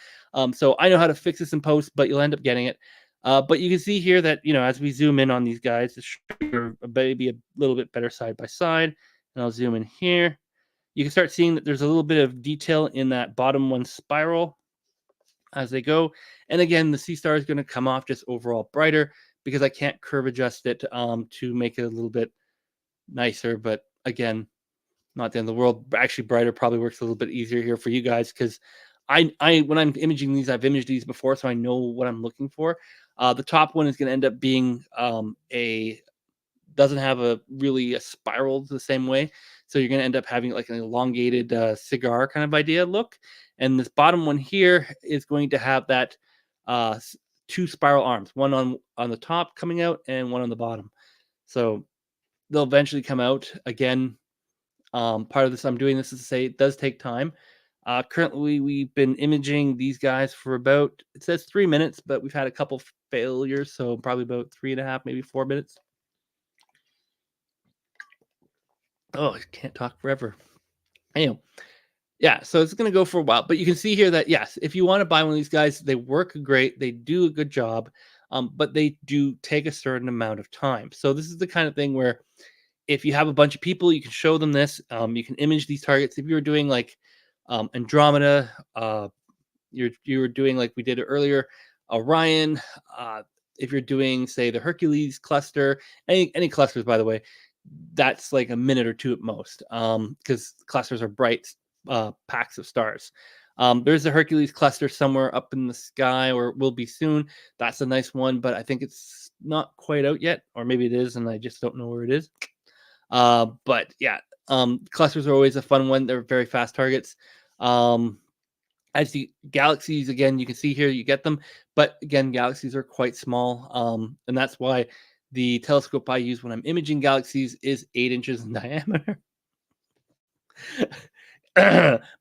So I know how to fix this in post, but you'll end up getting it. But you can see here that, as we zoom in on these guys, to show maybe a little bit better side by side, and I'll zoom in here. You can start seeing that there's a little bit of detail in that bottom one spiral as they go. And again, the SeeStar is going to come off just overall brighter because I can't curve adjust it to make it a little bit nicer. But again, not the end of the world. Actually, brighter probably works a little bit easier here for you guys, because I when I'm imaging these, I've imaged these before, so I know what I'm looking for. The top one is going to end up being a doesn't have a really a spiral the same way. So you're going to end up having like an elongated cigar kind of idea look. And this bottom one here is going to have that two spiral arms, one on the top coming out and one on the bottom. So they'll eventually come out again. Part of this, I'm doing this is to say it does take time. Currently, we've been imaging these guys for about, it says 3 minutes, but we've had a couple failures, so probably about 3.5, maybe 4 minutes. Oh, I can't talk forever. Anyway, yeah, so it's going to go for a while, but you can see here that, yes, if you want to buy one of these guys, they work great, they do a good job, but they do take a certain amount of time. So this is the kind of thing where if you have a bunch of people, you can show them this. You can image these targets. If you were doing like Andromeda, you were doing like we did earlier, Orion. If you're doing, say, the Hercules cluster, any clusters, by the way, that's like a minute or two at most, because clusters are bright packs of stars. There's a Hercules cluster somewhere up in the sky, or will be soon. That's a nice one, but I think it's not quite out yet, or maybe it is, and I just don't know where it is. But yeah, clusters are always a fun one. They're very fast targets. As the galaxies, again, you can see here, you get them, but again, galaxies are quite small. And that's why the telescope I use when I'm imaging galaxies is 8 inches in diameter.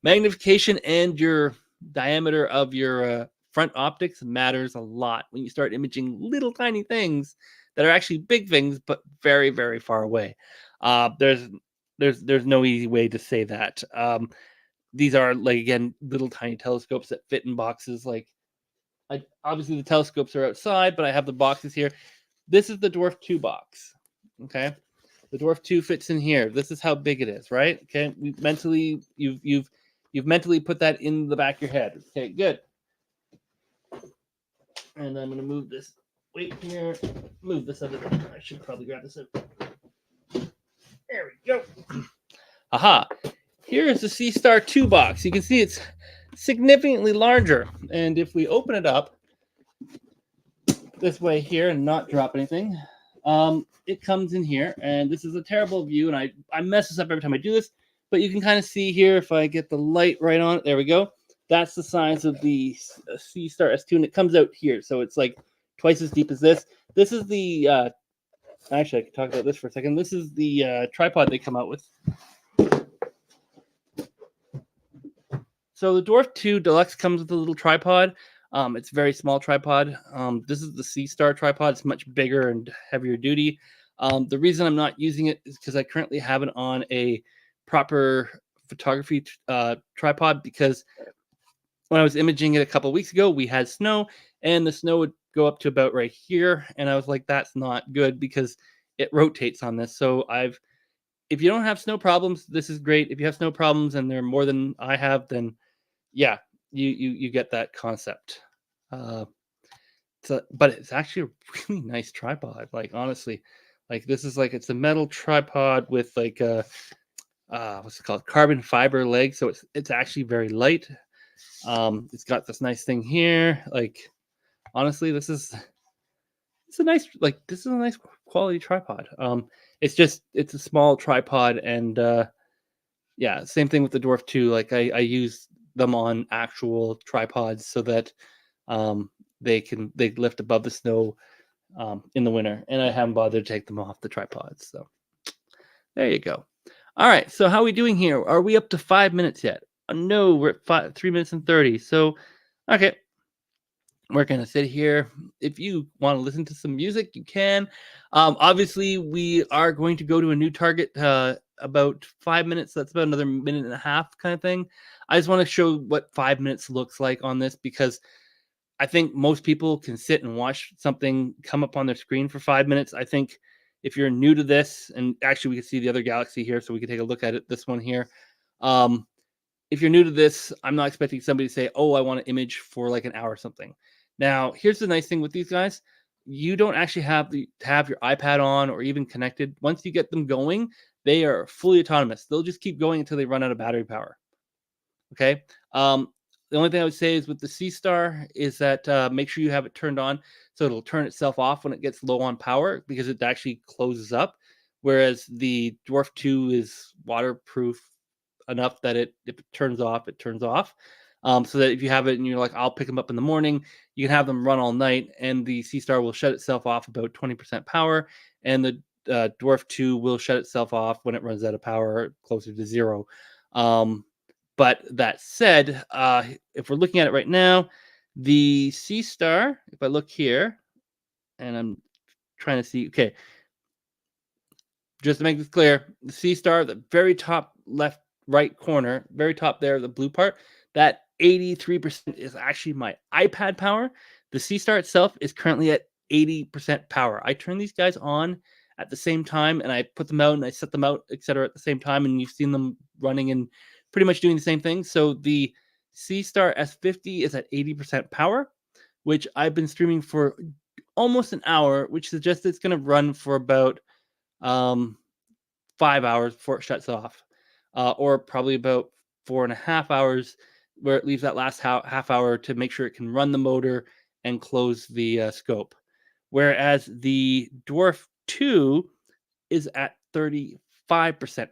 Magnification and your diameter of your front optics matters a lot when you start imaging little tiny things that are actually big things, but very, very far away. There's no easy way to say that. These are, like, again, little tiny telescopes that fit in boxes. Like, obviously the telescopes are outside, but I have the boxes here. This is the Dwarf 2 box. Okay, the Dwarf 2 fits in here. This is how big it is, right? Okay, you've mentally put that in the back of your head. Okay, good. And I'm gonna move this. Wait here. Move this other. I should probably grab this out. There we go. Aha. Here is the SeeStar 2 box. You can see it's significantly larger. And if we open it up this way here and not drop anything, it comes in here. And this is a terrible view, and I mess this up every time I do this. But you can kind of see here, if I get the light right on it, there we go. That's the size of the SeeStar S2, and it comes out here. So it's like twice as deep as this. This is the, actually, I can talk about this for a second. This is the tripod they come out with. So the Dwarf 2 Deluxe comes with a little tripod. It's a very small tripod. This is the SeeStar tripod. It's much bigger and heavier duty. The reason I'm not using it is because I currently have it on a proper photography tripod, because when I was imaging it a couple weeks ago, we had snow, and the snow would go up to about right here. And I was like, that's not good because it rotates on this. So if you don't have snow problems, this is great. If you have snow problems and they're more than I have, then yeah, you get that concept. But it's actually a really nice tripod. Like, honestly, like, this is like, it's a metal tripod with like a what's it called, carbon fiber legs. So it's actually very light. It's got this nice thing here. Like, honestly, this is a nice quality tripod. It's a small tripod, and yeah, same thing with the Dwarf 2. Like, I use them on actual tripods so that they lift above the snow in the winter, and I haven't bothered to take them off the tripods. So there you go. All right, so how are we doing here? Are we up to 5 minutes yet? No, we're at 3 minutes and 30. So, okay, we're going to sit here. If you want to listen to some music, you can. Obviously, we are going to go to a new target about 5 minutes. So that's about another minute and a half kind of thing. I just want to show what 5 minutes looks like on this, because I think most people can sit and watch something come up on their screen for 5 minutes. I think if you're new to this, and actually we can see the other galaxy here, so we can take a look at it, this one here. If you're new to this, I'm not expecting somebody to say, oh, I want to image for like an hour or something. Now, here's the nice thing with these guys. You don't actually have to have your iPad on or even connected. Once you get them going, they are fully autonomous. They'll just keep going until they run out of battery power. Okay. The only thing I would say is with the SeeStar is that make sure you have it turned on so it'll turn itself off when it gets low on power, because it actually closes up. whereas the Dwarf 2 is waterproof enough that if it turns off, it turns off. So that if you have it and you're like, I'll pick them up in the morning, you can have them run all night, and the SeeStar will shut itself off about 20% power, and the Dwarf 2 will shut itself off when it runs out of power, closer to zero. But that said, if we're looking at it right now, the SeeStar, if I look here, and I'm trying to see, okay, just to make this clear, the SeeStar, the very top left, right corner, very top there, the blue part, that 83% is actually my iPad power. The SeeStar itself is currently at 80% power. I turn these guys on at the same time, and I put them out and I set them out, etc. at the same time, and you've seen them running and pretty much doing the same thing. So the SeeStar S50 is at 80% power, which I've been streaming for almost an hour, which suggests it's going to run for about 5 hours before it shuts off, or probably about 4.5 hours, where it leaves that last half hour to make sure it can run the motor and close the scope. Whereas the Dwarf 2 is at 35%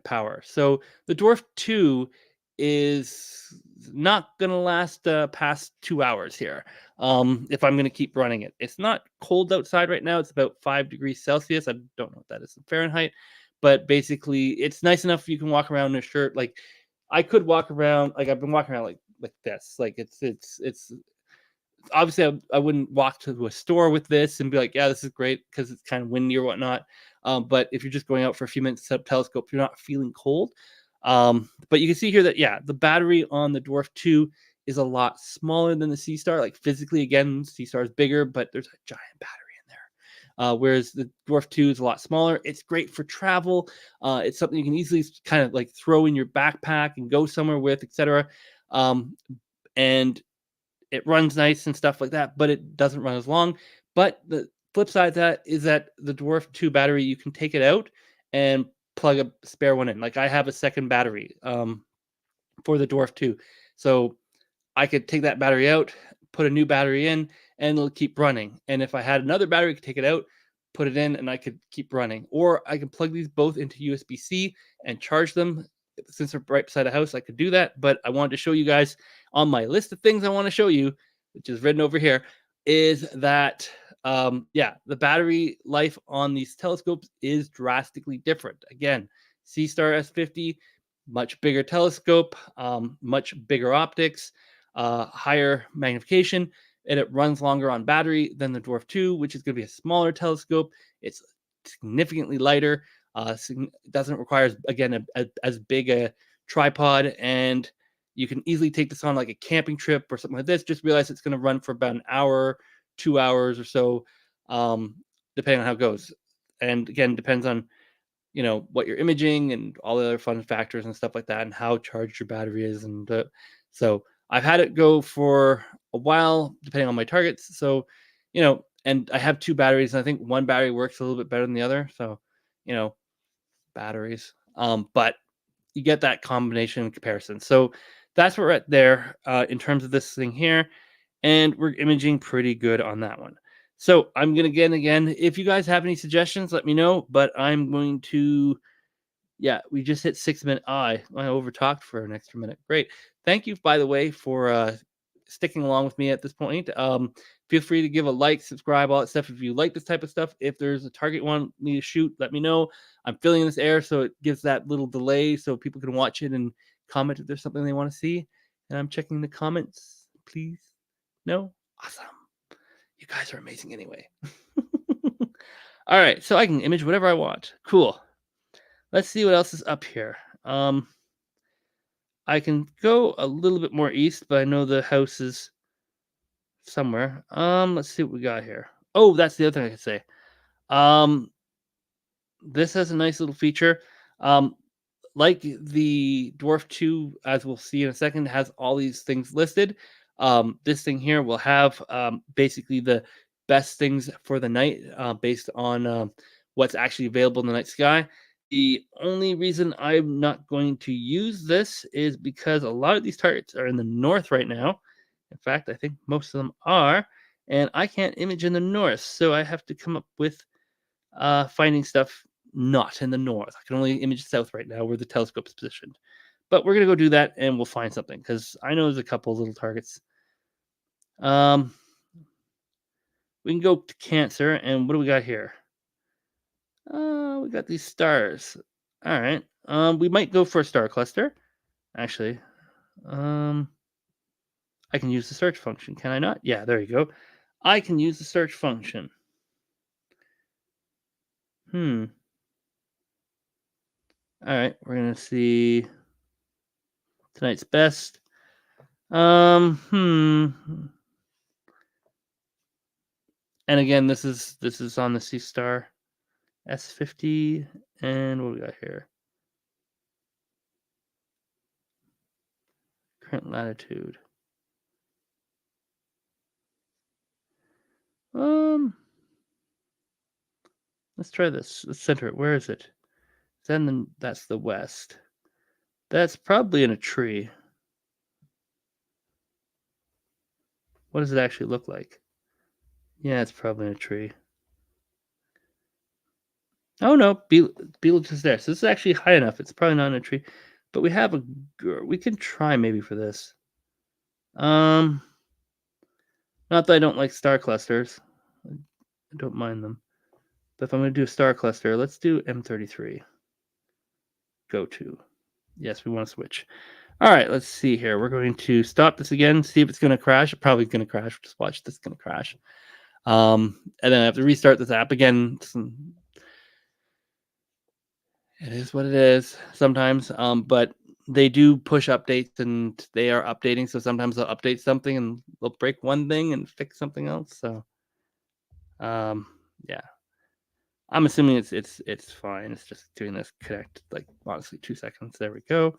power. So the Dwarf 2 is not going to last past 2 hours here. If I'm going to keep running it, it's not cold outside right now. It's about 5 degrees Celsius. I don't know what that is in Fahrenheit, but basically it's nice enough you can walk around in a shirt. Like I could walk around, like I've been walking around like this. Like it's obviously I wouldn't walk to a store with this and be like, yeah, this is great because it's kind of windy or whatnot. But if you're just going out for a few minutes to set up telescope, you're not feeling cold. But you can see here that, yeah, the battery on the Dwarf 2 is a lot smaller than the SeeStar. Like physically, again, SeeStar is bigger, but there's a giant battery in there. Whereas the Dwarf 2 is a lot smaller. It's great for travel. It's something you can easily kind of like throw in your backpack and go somewhere with, etc. And it runs nice and stuff like that, but it doesn't run as long. But the flip side of that is that the Dwarf 2 battery, you can take it out and plug a spare one in. Like I have a second battery for the Dwarf 2. So I could take that battery out, put a new battery in, and it'll keep running. And if I had another battery, I could take it out, put it in, and I could keep running. Or I can plug these both into USB-C and charge them. Since they're right beside the house, I could do that. But I wanted to show you guys on my list of things I want to show you, which is written over here, is that, yeah, the battery life on these telescopes is drastically different. Again, SeeStar S50, much bigger telescope, much bigger optics, higher magnification, and it runs longer on battery than the Dwarf 2, which is going to be a smaller telescope. It's significantly lighter. Doesn't require, again, as big a tripod, and you can easily take this on like a camping trip or something like this. Just realize it's going to run for about an hour, 2 hours or so, depending on how it goes. And again, depends on, you know, what you're imaging and all the other fun factors and stuff like that, and how charged your battery is. And so I've had it go for a while, depending on my targets. So, you know, and I have 2 batteries, and I think one battery works a little bit better than the other. So, you know, batteries. But you get that combination comparison. So that's what we're at there in terms of this thing here. And we're imaging pretty good on that one. So I'm going to again, if you guys have any suggestions, let me know. But I'm going to, yeah, we just hit 6 minute. I overtalked for an extra minute. Great. Thank you, by the way, for sticking along with me at this point. Feel free to give a like, subscribe, all that stuff if you like this type of stuff. If there's a target you want me to shoot, let me know. I'm filling this air, so it gives that little delay so people can watch it and comment if there's something they want to see. And I'm checking the comments, please. No? Awesome. You guys are amazing anyway. All right, so I can image whatever I want. Cool. Let's see what else is up here. I can go a little bit more east, but I know the house is somewhere. Let's see what we got here. Oh, that's the other thing I could say. This has a nice little feature. Like the Dwarf 2, as we'll see in a second, has all these things listed. This thing here will have basically the best things for the night based on what's actually available in the night sky. The only reason I'm not going to use this is because a lot of these targets are in the north right now. In fact, I think most of them are, and I can't image in the north, so I have to come up with finding stuff not in the north. I can only image south right now where the telescope is positioned. But we're gonna go do that and we'll find something because I know there's a couple little targets. We can go to Cancer, and what do we got here? We got these stars. All right. We might go for a star cluster. Actually, I can use the search function. Can I not? Yeah, there you go. I can use the search function. All right, we're gonna see tonight's best. And again, this is on the SeeStar S50, and what do we got here? Current latitude. Let's try this. Let's center it. Where is it? Then that's the west. That's probably in a tree. What does it actually look like? Yeah, it's probably in a tree. Oh no, Beetlejuice is there. So this is actually high enough. It's probably not in a tree, but we have we can try maybe for this. Not that I don't like star clusters. I don't mind them. But if I'm going to do a star cluster, let's do M33. Go to. Yes, we want to switch. All right, let's see here. We're going to stop this again, see if it's going to crash. It's probably going to crash. Just watch this going to crash. And then I have to restart this app again. It is what it is sometimes. But they do push updates and they are updating. So sometimes they'll update something and they'll break one thing and fix something else. So yeah. I'm assuming it's fine. It's just doing this connect, like honestly 2 seconds. There we go.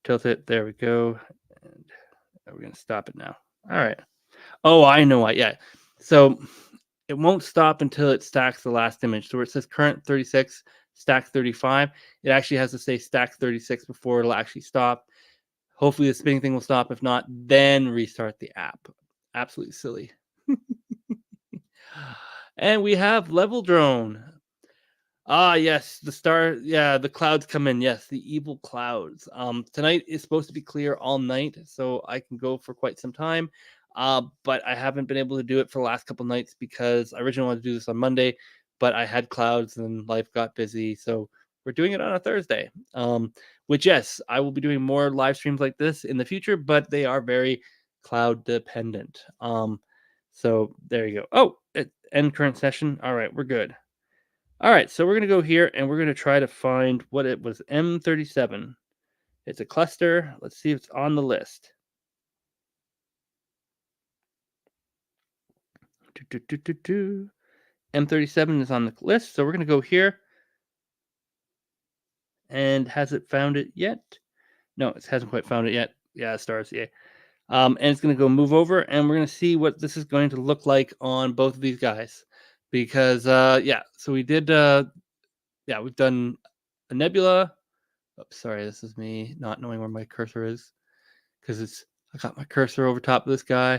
Tilt it. There we go. And we're gonna stop it now. All right. Oh, I know why. Yeah. So it won't stop until it stacks the last image. So where it says current 36, stack 35, it actually has to say stack 36 before it'll actually stop. Hopefully the spinning thing will stop. If not, then restart the app. Absolutely silly. And we have level drone. Ah, yes, the star. Yeah, the clouds come in. Yes, the evil clouds. Tonight is supposed to be clear all night, so I can go for quite some time. But I haven't been able to do it for the last couple nights because I originally wanted to do this on Monday, but I had clouds and life got busy, so we're doing it on a Thursday. Which yes, I will be doing more live streams like this in the future, but they are very cloud dependent. So there you go. Oh, end current session. All right, we're good. All right, so we're going to go here and we're going to try to find what it was, M37. It's a cluster. Let's see if it's on the list. M37 is on the list, so we're going to go here. And has it found it yet? No, it hasn't quite found it yet. Yeah, stars, yeah. And it's going to go move over, and we're going to see what this is going to look like on both of these guys. Because, yeah, so we did, yeah, we've done a Nebula. Oops, sorry, this is me not knowing where my cursor is. Because I got my cursor over top of this guy,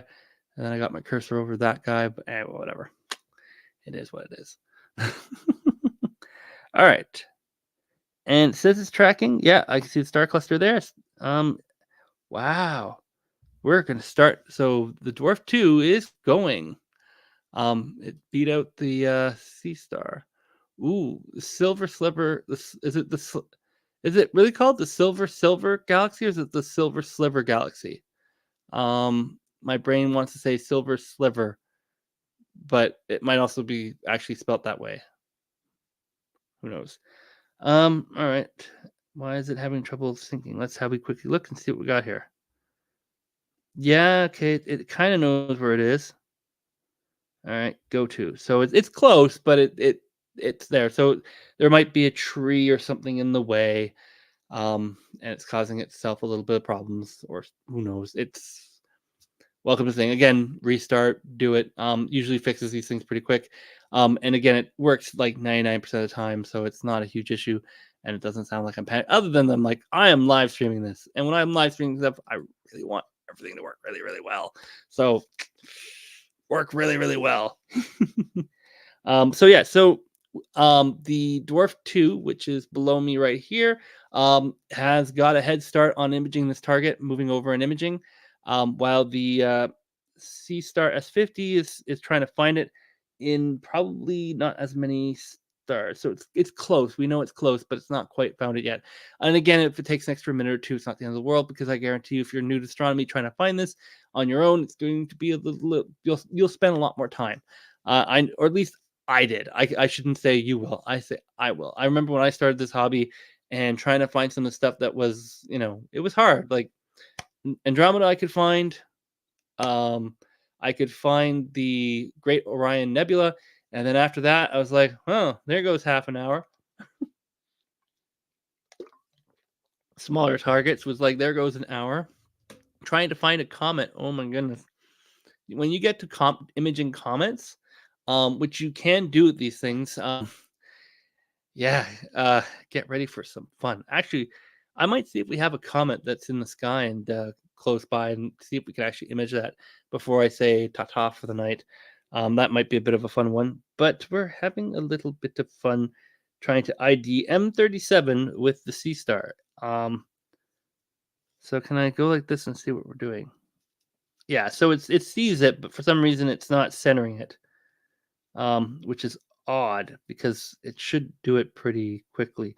and then I got my cursor over that guy, but whatever. It is what it is. All right. And it says it's tracking. Yeah, I can see the star cluster there. Wow. We're going to start. So the Dwarf 2 is going. It beat out the SeeStar. Ooh, the Silver Sliver. Is it really called the Silver Galaxy, or is it the Silver Sliver Galaxy? My brain wants to say Silver Sliver, but it might also be actually spelt that way. Who knows? All right. Why is it having trouble syncing? Let's have a quickly look and see what we got here. Yeah, okay. It kind of knows where it is. All right, go to. So it's close, but it's there. So there might be a tree or something in the way, and it's causing itself a little bit of problems, or who knows. It's welcome to the thing. Again, restart, do it. Usually fixes these things pretty quick. And again, it works like 99% of the time, so it's not a huge issue, and it doesn't sound like I'm panicked. Other than I'm like, I am live streaming this, and when I'm live streaming stuff, I really want everything to work really, really well. So work really, really well. So yeah, so The Dwarf 2, which is below me right here, has got a head start on imaging this target, moving over and imaging, while the SeeStar S50 is trying to find it in probably not as many stars. So it's close. We know it's close, but it's not quite found it yet. And again, if it takes an extra minute or two, it's not the end of the world, because I guarantee you, if you're new to astronomy trying to find this on your own, it's going to be a little you'll spend a lot more time. Or at least I did. I shouldn't say you will. I say I will. I remember when I started this hobby and trying to find some of the stuff that was, it was hard. Like Andromeda, I could find. Um, I could find the Great Orion Nebula, and then after that, I was like, "Oh, there goes half an hour." Smaller targets was like, "There goes an hour." Trying to find a comet. Oh my goodness! When you get to imaging comets, which you can do with these things, yeah, get ready for some fun. Actually, I might see if we have a comet that's in the sky and close by, and see if we can actually image that before I say ta-ta for the night. That might be a bit of a fun one, but we're having a little bit of fun trying to ID M37 with the SeeStar. So can I go like this and see what we're doing? Yeah, so it sees it, but for some reason it's not centering it, which is odd because it should do it pretty quickly.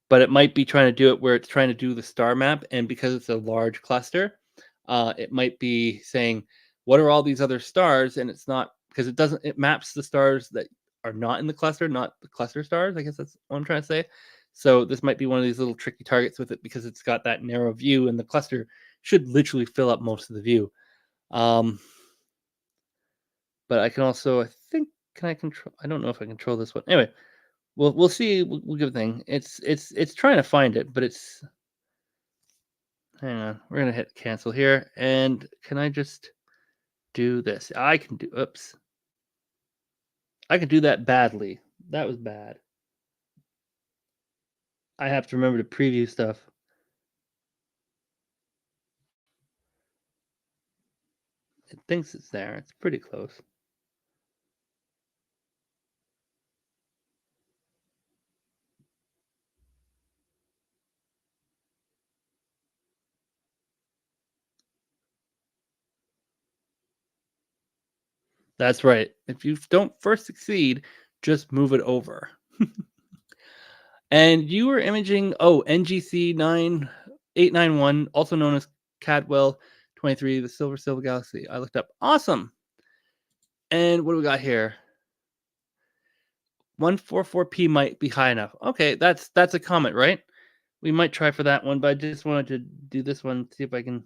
But it might be trying to do it where it's trying to do the star map, and because it's a large cluster, it might be saying, "What are all these other stars?" And it's not, because it maps the stars that are not in the cluster, not the cluster stars. I guess that's what I'm trying to say. So this might be one of these little tricky targets with it, because it's got that narrow view, and the cluster should literally fill up most of the view. Um, but I can also, I think, can I control? I don't know if I control this one. Anyway, we'll see. We'll give a thing. It's trying to find it, but it's, hang on. We're gonna hit cancel here, and can I just do this? I can do. Oops. I can do that badly. That was bad. I have to remember to preview stuff. It thinks it's there. It's pretty close. That's right. If you don't first succeed, just move it over. And you were imaging, NGC 9891, also known as Cadwell 23, the Silver Galaxy. I looked up. Awesome. And what do we got here? 144p might be high enough. Okay, that's a comet, right? We might try for that one, but I just wanted to do this one, see if I can.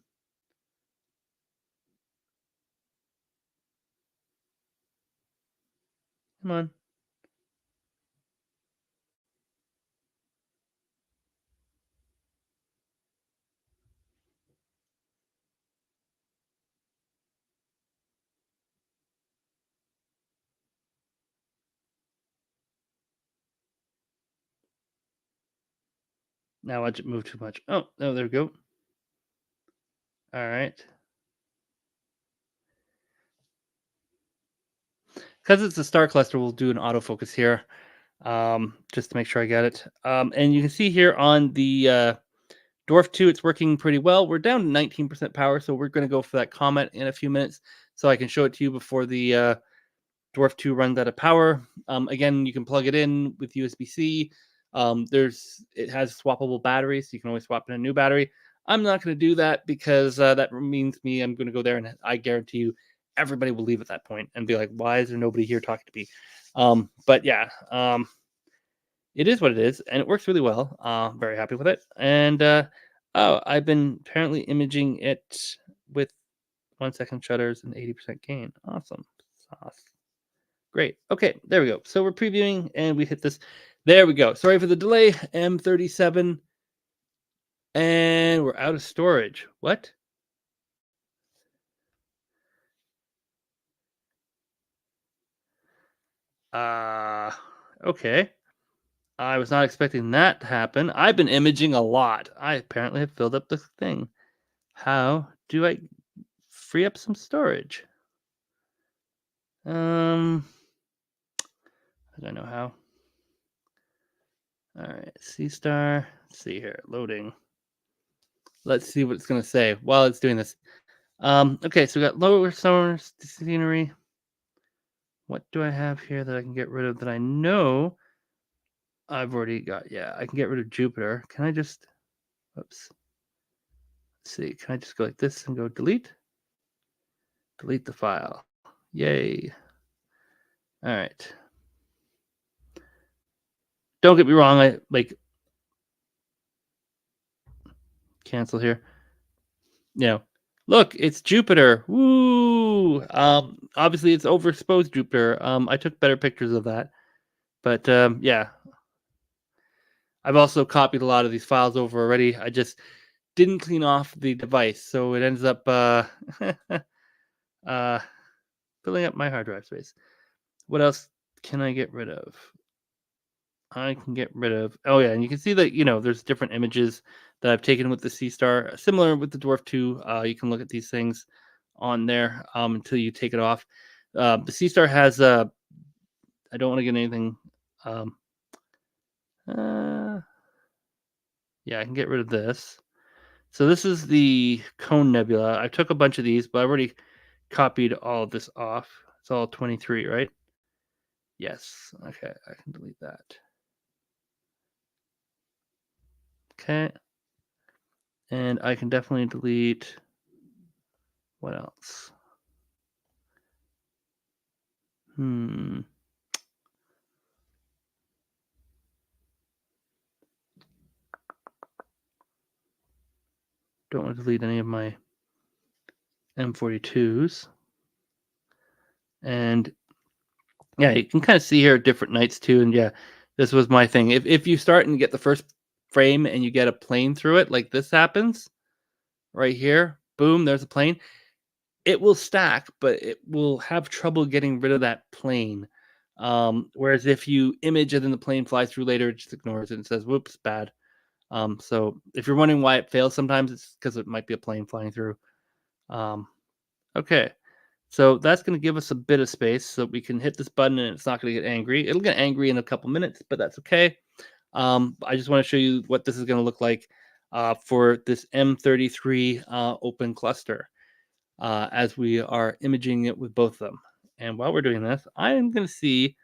Come on. Now watch it move too much. Oh, no, there we go. All right. Because it's a star cluster, we'll do an autofocus here, just to make sure I get it. And you can see here on the Dwarf 2, it's working pretty well. We're down to 19% power, so we're going to go for that comet in a few minutes, so I can show it to you before the Dwarf 2 runs out of power. Again, you can plug it in with USB-C. It has swappable batteries, so you can always swap in a new battery. I'm not going to do that, because that means I'm going to go there, and I guarantee you everybody will leave at that point and be like, "Why is there nobody here talking to me?" But yeah, it is what it is, and it works really well. Very happy with it. And I've been apparently imaging it with 1 second shutters and 80% gain. Awesome sauce. Great. Okay, there we go. So we're previewing, and we hit this. There we go. Sorry for the delay. M37, and we're out of storage. What? Okay. I was not expecting that to happen. I've been imaging a lot. I apparently have filled up the thing. How do I free up some storage? I don't know how. All right, SeeStar. Let's see here, loading. Let's see what it's going to say while it's doing this. Okay, so we got lower solar scenery. What do I have here that I can get rid of that I know I've already got? Yeah, I can get rid of Jupiter. Can I just, oops. Let's see, can I just go like this and go delete? Delete the file. Yay. All right. Don't get me wrong, I like cancel here. You know, look, it's Jupiter. Woo! Obviously it's overexposed Jupiter. I took better pictures of that. But yeah. I've also copied a lot of these files over already. I just didn't clean off the device, so it ends up filling up my hard drive space. What else can I get rid of? I can get rid of. Oh yeah, and you can see that there's different images that I've taken with the SeeStar, similar with the Dwarf 2. You can look at these things on there until you take it off. The SeeStar has. I don't want to get anything. Yeah, I can get rid of this. So this is the Cone Nebula. I took a bunch of these, but I already copied all of this off. It's all 23, right? Yes. Okay, I can delete that. Okay. And I can definitely delete. What else? Don't want to delete any of my M42s. And yeah, you can kind of see here different nights too. And yeah, this was my thing. If you start and get the first frame and you get a plane through it, like this happens right here, boom, there's a plane. It will stack, but it will have trouble getting rid of that plane. Whereas if you image it and the plane flies through later, it just ignores it and says, whoops, bad. So if you're wondering why it fails sometimes, it's because it might be a plane flying through. Okay. So that's going to give us a bit of space so we can hit this button and it's not going to get angry. It'll get angry in a couple minutes, but that's okay. I just want to show you what this is going to look like for this M33 open cluster as we are imaging it with both of them. And while we're doing this, I am going to see.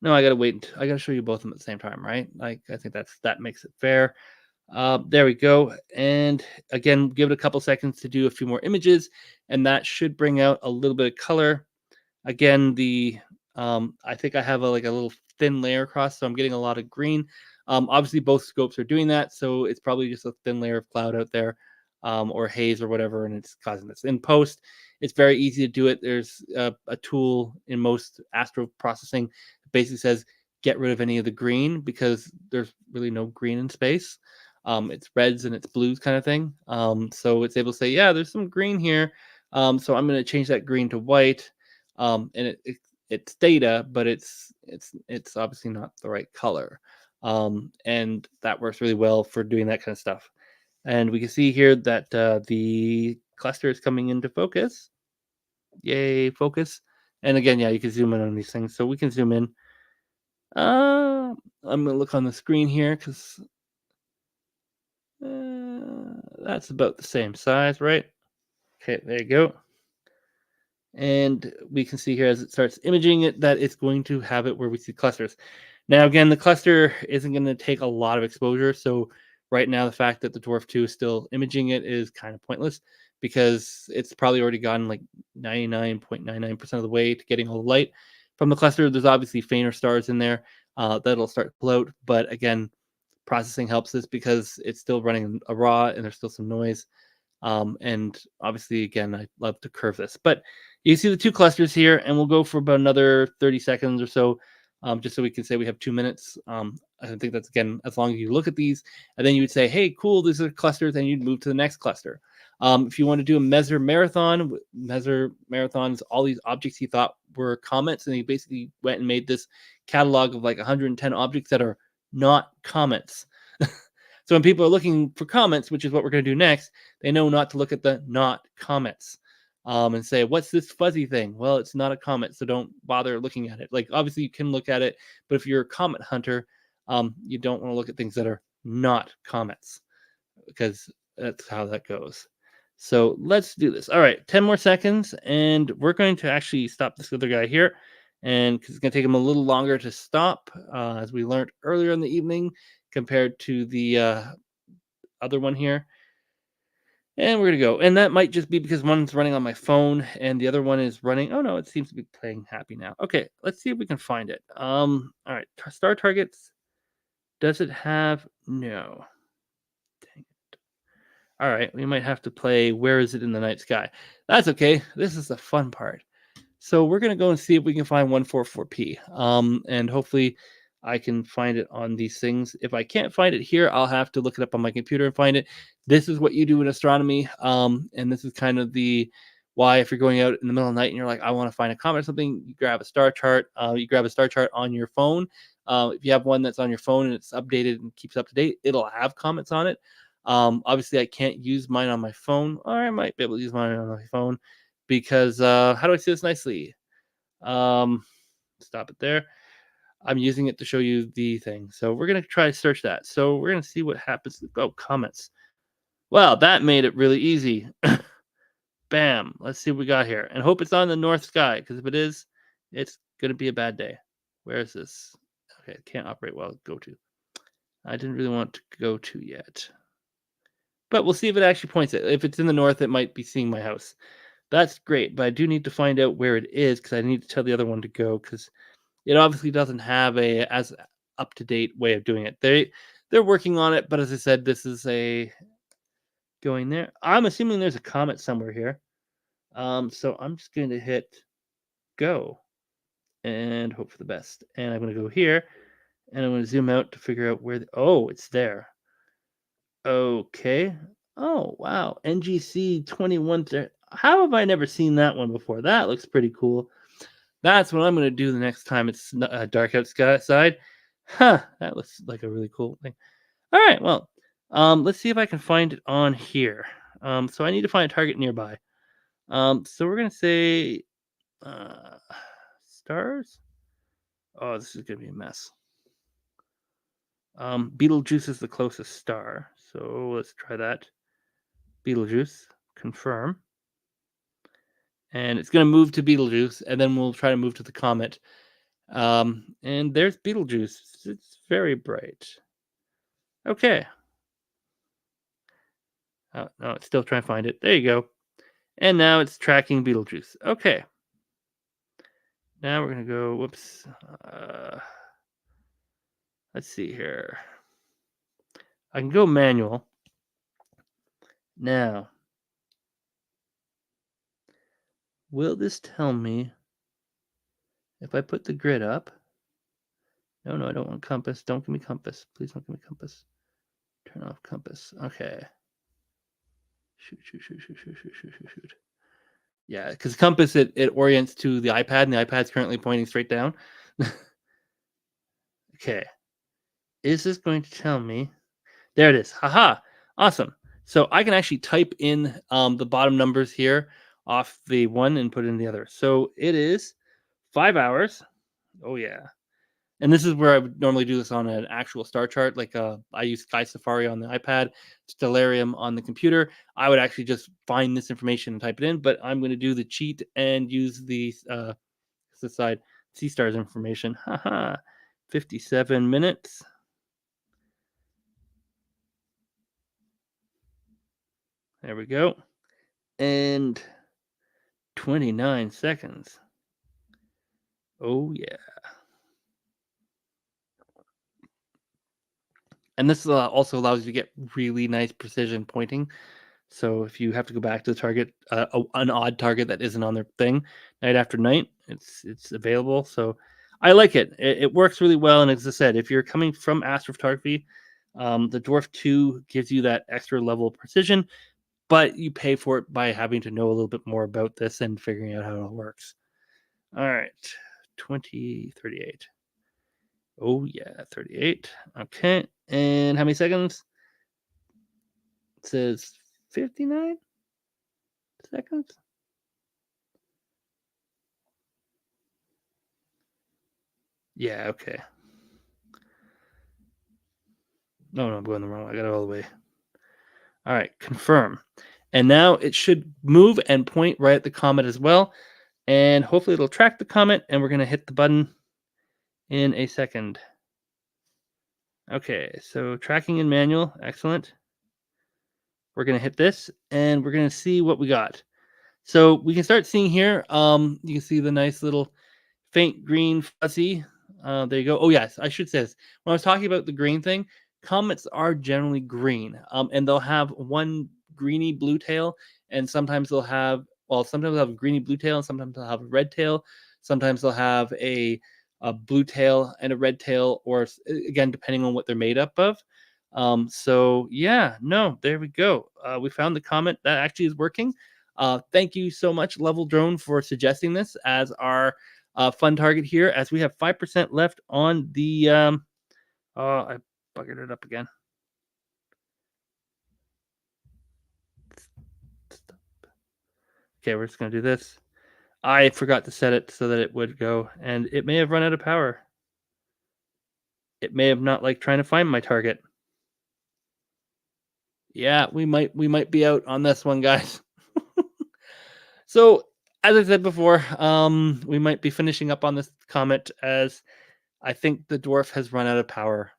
No, I got to wait. I got to show you both of them at the same time, right? Like I think that makes it fair. There we go. And again, give it a couple seconds to do a few more images, and that should bring out a little bit of color. Again, I think I have a little thin layer across, so I'm getting a lot of green. Obviously, both scopes are doing that, so it's probably just a thin layer of cloud out there, or haze or whatever, and it's causing this. In post, it's very easy to do it. There's a tool in most astro processing that basically says get rid of any of the green because there's really no green in space. It's reds and it's blues kind of thing. So it's able to say, yeah, there's some green here. So I'm going to change that green to white. And it's data, but it's obviously not the right color. And that works really well for doing that kind of stuff. And we can see here that the cluster is coming into focus. Yay, focus. And again, yeah, you can zoom in on these things. So we can zoom in. I'm going to look on the screen here because that's about the same size, right? Okay, there you go. And we can see here as it starts imaging it that it's going to have it where we see clusters. Now, again, the cluster isn't going to take a lot of exposure. So right now, the fact that the Dwarf 2 is still imaging it is kind of pointless because it's probably already gotten like 99.99% of the way to getting all the light from the cluster. There's obviously fainter stars in there that'll start to float. But again, processing helps this because it's still running a raw and there's still some noise. And obviously, again, I love to curve this. But you see the two clusters here, and we'll go for about another 30 seconds or so, just so we can say we have 2 minutes. I think that's, again, as long as you look at these, and then you would say, hey, cool, these are clusters, and you'd move to the next cluster. If you want to do a Measure Marathon is all these objects he thought were comets, and he basically went and made this catalog of like 110 objects that are not comets. So when people are looking for comets, which is what we're going to do next, they know not to look at the not comets and say, what's this fuzzy thing? Well, it's not a comet, so don't bother looking at it. Like, obviously, you can look at it, but if you're a comet hunter, You don't want to look at things that are not comets because that's how that goes. So let's do this. All right, 10 more seconds, and we're going to actually stop this other guy here. And because it's going to take him a little longer to stop, as we learned earlier in the evening, compared to the other one here. And we're going to go. And that might just be because one's running on my phone and the other one is running. Oh, no, it seems to be playing happy now. Okay, let's see if we can find it. All right, star targets. Does it have? No. Dang it. All right, we might have to play Where Is It in the Night Sky? That's okay. This is the fun part. So we're going to go and see if we can find 144P. And hopefully I can find it on these things. If I can't find it here, I'll have to look it up on my computer and find it. This is what you do in astronomy. And this is kind of the why if you're going out in the middle of the night and you're like, I want to find a comet or something, you grab a star chart. You grab a star chart on your phone. If you have one that's on your phone and it's updated and keeps up to date, it'll have comets on it. Obviously, I can't use mine on my phone, or I might be able to use mine on my phone because how do I say this nicely? Stop it there. I'm using it to show you the thing. So we're going to try to search that. So we're going to see what happens. Oh, comments. Well, that made it really easy. Bam. Let's see what we got here. And hope it's on the north sky, because if it is, it's going to be a bad day. Where is this? Okay, can't operate well. Go to. I didn't really want to go to yet. But we'll see if it actually points it. If it's in the north, it might be seeing my house. That's great, but I do need to find out where it is because I need to tell the other one to go because it obviously doesn't have a as up to date way of doing it. They're working on it, but as I said, this is a going there. I'm assuming there's a comet somewhere here. So I'm just going to hit go and hope for the best. And I'm going to go here and I'm going to zoom out to figure out where. Oh, it's there. Okay. Oh wow, NGC 21. How have I never seen that one before? That looks pretty cool. That's what I'm going to do the next time it's dark outside. Huh, that looks like a really cool thing. All right, well, let's see if I can find it on here. So I need to find a target nearby. So we're going to say stars. Oh, this is going to be a mess. Betelgeuse is the closest star. So let's try that. Betelgeuse, confirm. And it's going to move to Betelgeuse, and then we'll try to move to the comet. And there's Betelgeuse. It's very bright. Okay. Oh, no, it's still trying to find it. There you go. And now it's tracking Betelgeuse. Okay. Now we're going to go, whoops. Let's see here. I can go manual. Now, will this tell me if I put the grid up? No, I don't want compass. Don't give me compass. Please don't give me compass. Turn off compass. Okay. Shoot. Yeah, because compass, it orients to the iPad, and the iPad's currently pointing straight down. Okay. Is this going to tell me? There it is. Haha. Awesome. So I can actually type in the bottom numbers here off the one and put in the other. So it is 5 hours. Oh, yeah. And this is where I would normally do this on an actual star chart. Like I use Sky Safari on the iPad, Stellarium on the computer. I would actually just find this information and type it in, but I'm going to do the cheat and use the side SeeStar's information. Haha, 57 minutes. There we go. And 29 seconds. Oh, yeah. And this also allows you to get really nice precision pointing. So if you have to go back to the target, an odd target that isn't on their thing, night after night, it's available. So I like it. It works really well. And as I said, if you're coming from astrophotography, the Dwarf 2 gives you that extra level of precision, but you pay for it by having to know a little bit more about this and figuring out how it all works. All right, 2038. Oh yeah, 38. Okay, and how many seconds? It says 59 seconds. Yeah, okay. No, I'm going the wrong way. I got it all the way. All right, confirm. And now it should move and point right at the comet as well. And hopefully it'll track the comet, and we're going to hit the button in a second. Okay, so tracking in manual. Excellent. We're going to hit this, and we're going to see what we got. So we can start seeing here. You can see the nice little faint green fuzzy. There you go. Oh yes, I should say this. When I was talking about the green thing, comets are generally green, and they'll have one greeny blue tail, and sometimes they'll have sometimes they'll have a greeny blue tail, and sometimes they'll have a red tail. Sometimes they'll have a blue tail and a red tail, or again depending on what they're made up of. So yeah, no, there we go. We found the comet that actually is working. Thank you so much, Level Drone, for suggesting this as our fun target here, as we have 5% left on the. Oh, I buggered it up again. Okay, we're just going to do this. I forgot to set it so that it would go, and it may have run out of power. It may have not liked trying to find my target. Yeah, we might be out on this one, guys. So, as I said before, we might be finishing up on this comet, as I think the Dwarf has run out of power.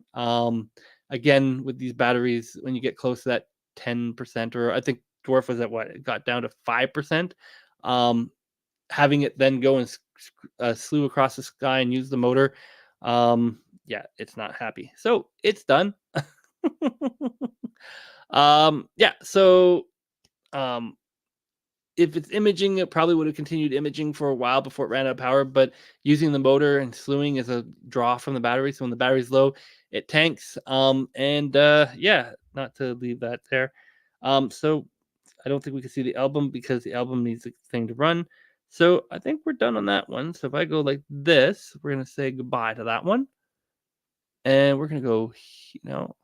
Again, with these batteries, when you get close to that 10%, or I think Dwarf was at what? It got down to 5%. Having it then go and slew across the sky and use the motor, yeah, it's not happy. So it's done. Yeah, so if it's imaging, it probably would have continued imaging for a while before it ran out of power. But using the motor and slewing is a draw from the battery. So when the battery's low, it tanks. Yeah, not to leave that there. So I don't think we can see the album because the album needs a thing to run. So I think we're done on that one. So if I go like this, we're gonna say goodbye to that one, and we're gonna go. How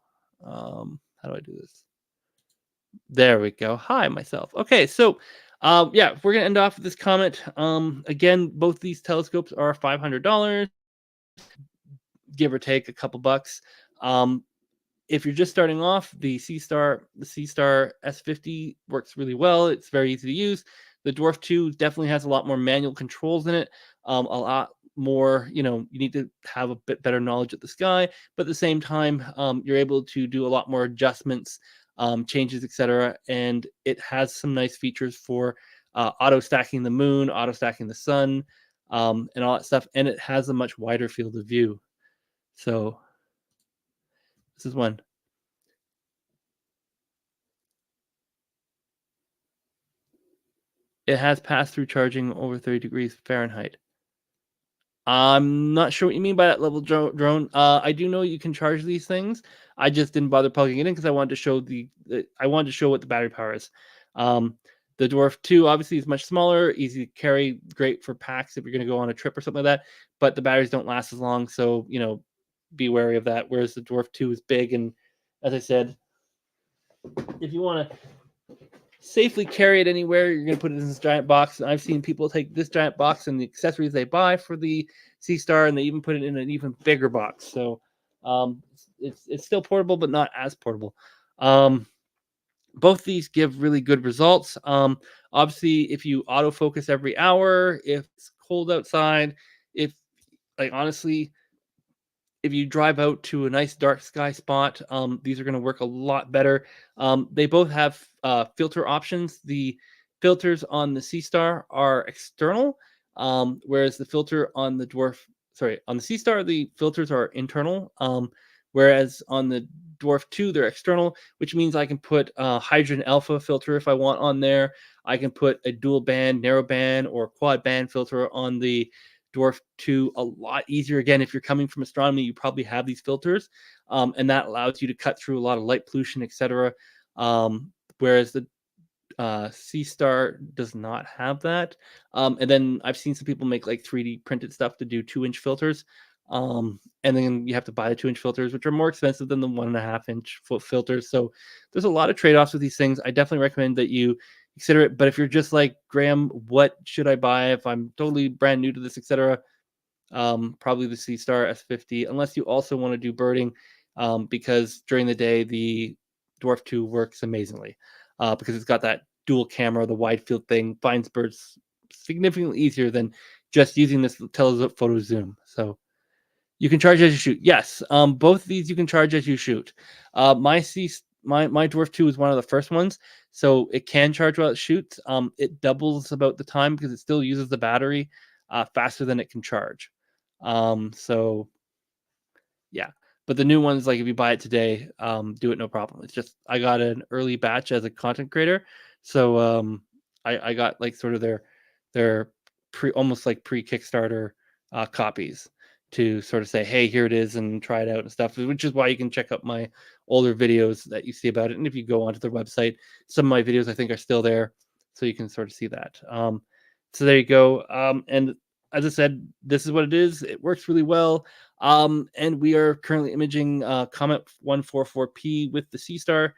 do I do this? There we go. Hi, myself. Okay, so yeah, we're gonna end off with this comment. Again, both these telescopes are $500, give or take a couple bucks. If you're just starting off, the SeeStar S50 works really well. It's very easy to use. The Dwarf 2 definitely has a lot more manual controls in it. A lot more, you need to have a bit better knowledge of the sky, but at the same time, you're able to do a lot more adjustments, changes, etc. And it has some nice features for auto stacking the moon, auto stacking the sun, and all that stuff. And it has a much wider field of view. So this is one. It has pass-through charging over 30 degrees Fahrenheit. I'm not sure what you mean by that, Level Drone. I do know you can charge these things. I just didn't bother plugging it in because I wanted to show I wanted to show what the battery power is. The Dwarf 2 obviously is much smaller, easy to carry, great for packs if you're going to go on a trip or something like that. But the batteries don't last as long, so be wary of that. Whereas the Dwarf 2 is big, and as I said, if you want to safely carry it anywhere, you're going to put it in this giant box. And I've seen people take this giant box and the accessories they buy for the SeeStar, and they even put it in an even bigger box. So it's still portable, but not as portable. Both these give really good results. Obviously, if you autofocus every hour, if it's cold outside, if honestly, if you drive out to a nice dark sky spot, these are going to work a lot better. They both have filter options. The filters on the SeeStar are external, whereas the filter on the on the SeeStar, the filters are internal. Whereas on the Dwarf 2, they're external, which means I can put a hydrogen alpha filter if I want on there. I can put a dual band, narrow band, or quad band filter on the Dwarf 2 a lot easier. Again, if you're coming from astronomy, you probably have these filters, and that allows you to cut through a lot of light pollution, etc. Whereas the SeeStar does not have that. And then I've seen some people make like 3D printed stuff to do 2-inch filters. And then you have to buy the 2-inch filters, which are more expensive than the 1.5-inch filters. So there's a lot of trade-offs with these things. I definitely recommend that you consider it. But if you're just like, Graham, what should I buy if I'm totally brand new to this, etc.? Probably the SeeStar S50, unless you also want to do birding. because during the day the Dwarf 2 works amazingly because it's got that dual camera, the wide field thing, finds birds significantly easier than just using this telephoto zoom. So you can charge as you shoot. Yes, both of these you can charge as you shoot. My Dwarf 2 is one of the first ones, so it can charge while it shoots. It doubles about the time because it still uses the battery faster than it can charge. So yeah, but the new ones, like if you buy it today, do it no problem. It's just I got an early batch as a content creator, so I got like sort of their almost like pre Kickstarter copies to sort of say, hey, here it is, and try it out and stuff. Which is why you can check out my older videos that you see about it, and if you go onto their website, some of my videos I think are still there, so you can sort of see that. So there you go. And as I said, this is what it is. It works really well. And we are currently imaging Comet 144P with the SeeStar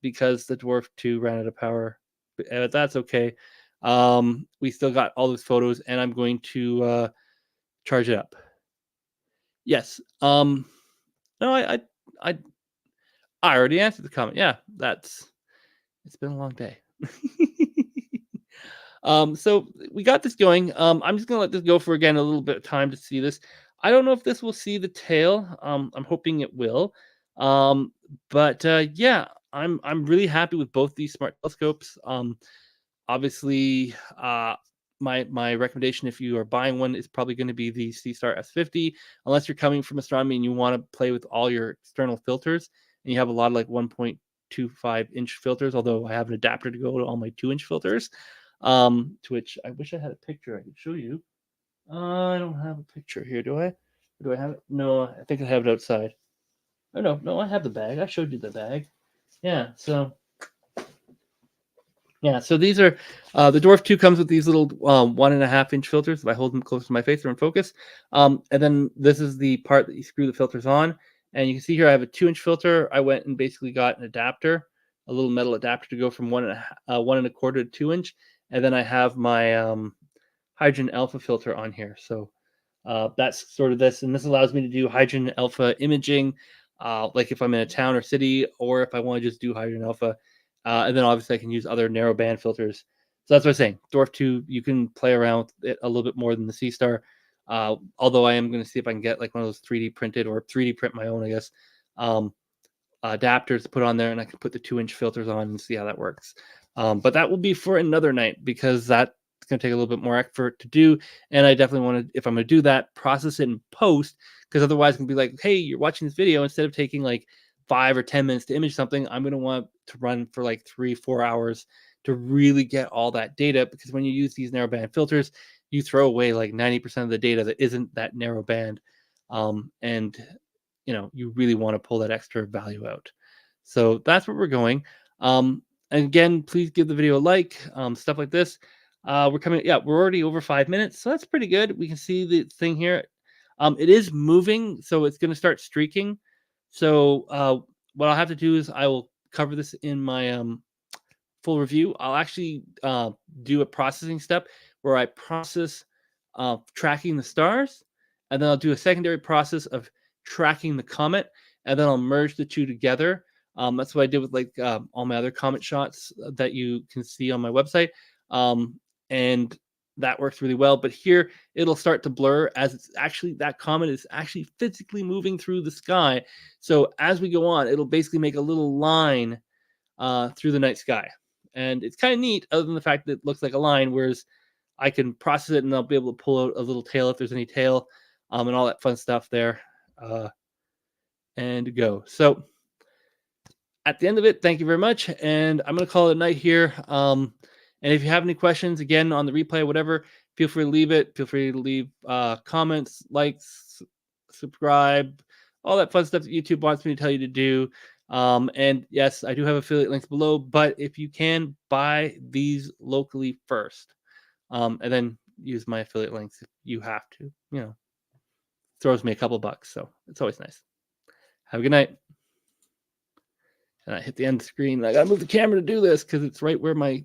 because the Dwarf 2 ran out of power. But that's okay. We still got all those photos, and I'm going to charge it up. Yes. No, I already answered the comment. Yeah, it's been a long day. So we got this going. I'm just gonna let this go for again a little bit of time to see this. I don't know if this will see the tail. I'm hoping it will. But yeah, I'm really happy with both these smart telescopes. Obviously, my recommendation if you are buying one is probably going to be the SeeStar S50, unless you're coming from astronomy and you want to play with all your external filters and you have a lot of like 1.25-inch filters. Although I have an adapter to go to all my 2-inch filters. To which I wish I had a picture I could show you. I don't have a picture here, do I? Or do I have it? No, I think I have it outside. Oh no, I have the bag. I showed you the bag. Yeah, so these are the Dwarf 2 comes with these little 1.5-inch filters. If I hold them close to my face, they're in focus. And then this is the part that you screw the filters on. And you can see here I have a 2-inch filter. I went and basically got an adapter, a little metal adapter to go from 1.25 to 2-inch. And then I have my hydrogen alpha filter on here. So that's sort of this. And this allows me to do hydrogen alpha imaging, like if I'm in a town or city, or if I want to just do hydrogen alpha. And then obviously I can use other narrow band filters. So that's what I'm saying. Dwarf 2, you can play around with it a little bit more than the SeeStar. Although I am going to see if I can get like one of those 3D printed or 3D print my own, I guess, adapters to put on there, and I can put the 2-inch filters on and see how that works. But that will be for another night because that's going to take a little bit more effort to do. And I definitely want to, if I'm going to do that, process it in post, because otherwise it's going to be like, hey, you're watching this video, instead of taking like 5 or 10 minutes to image something, I'm going to want to run for like 3-4 hours to really get all that data. Because when you use these narrow band filters, you throw away like 90% of the data that isn't that narrow band. And you really want to pull that extra value out. So that's where we're going. And again, please give the video a like, stuff like this. We're already over 5 minutes, so that's pretty good. We can see the thing here. It is moving, so it's going to start streaking. So what I'll have to do is I will cover this in my full review. I'll actually do a processing step where I process tracking the stars, and then I'll do a secondary process of tracking the comet, and then I'll merge the two together. That's what I did with like all my other comet shots that you can see on my website. And that works really well. But here it'll start to blur as it's actually, that comet is actually physically moving through the sky. So as we go on, it'll basically make a little line through the night sky. And it's kind of neat, other than the fact that it looks like a line, whereas I can process it and I'll be able to pull out a little tail if there's any tail, and all that fun stuff there, and go. So at the end of it, thank you very much. And I'm going to call it a night here. And if you have any questions, again, on the replay, whatever, feel free to leave it. Feel free to leave comments, likes, subscribe, all that fun stuff that YouTube wants me to tell you to do. And yes, I do have affiliate links below, but if you can, buy these locally first, and then use my affiliate links if you have to. Throws me a couple bucks, so it's always nice. Have a good night. And I hit the end screen. I gotta move the camera to do this because it's right where my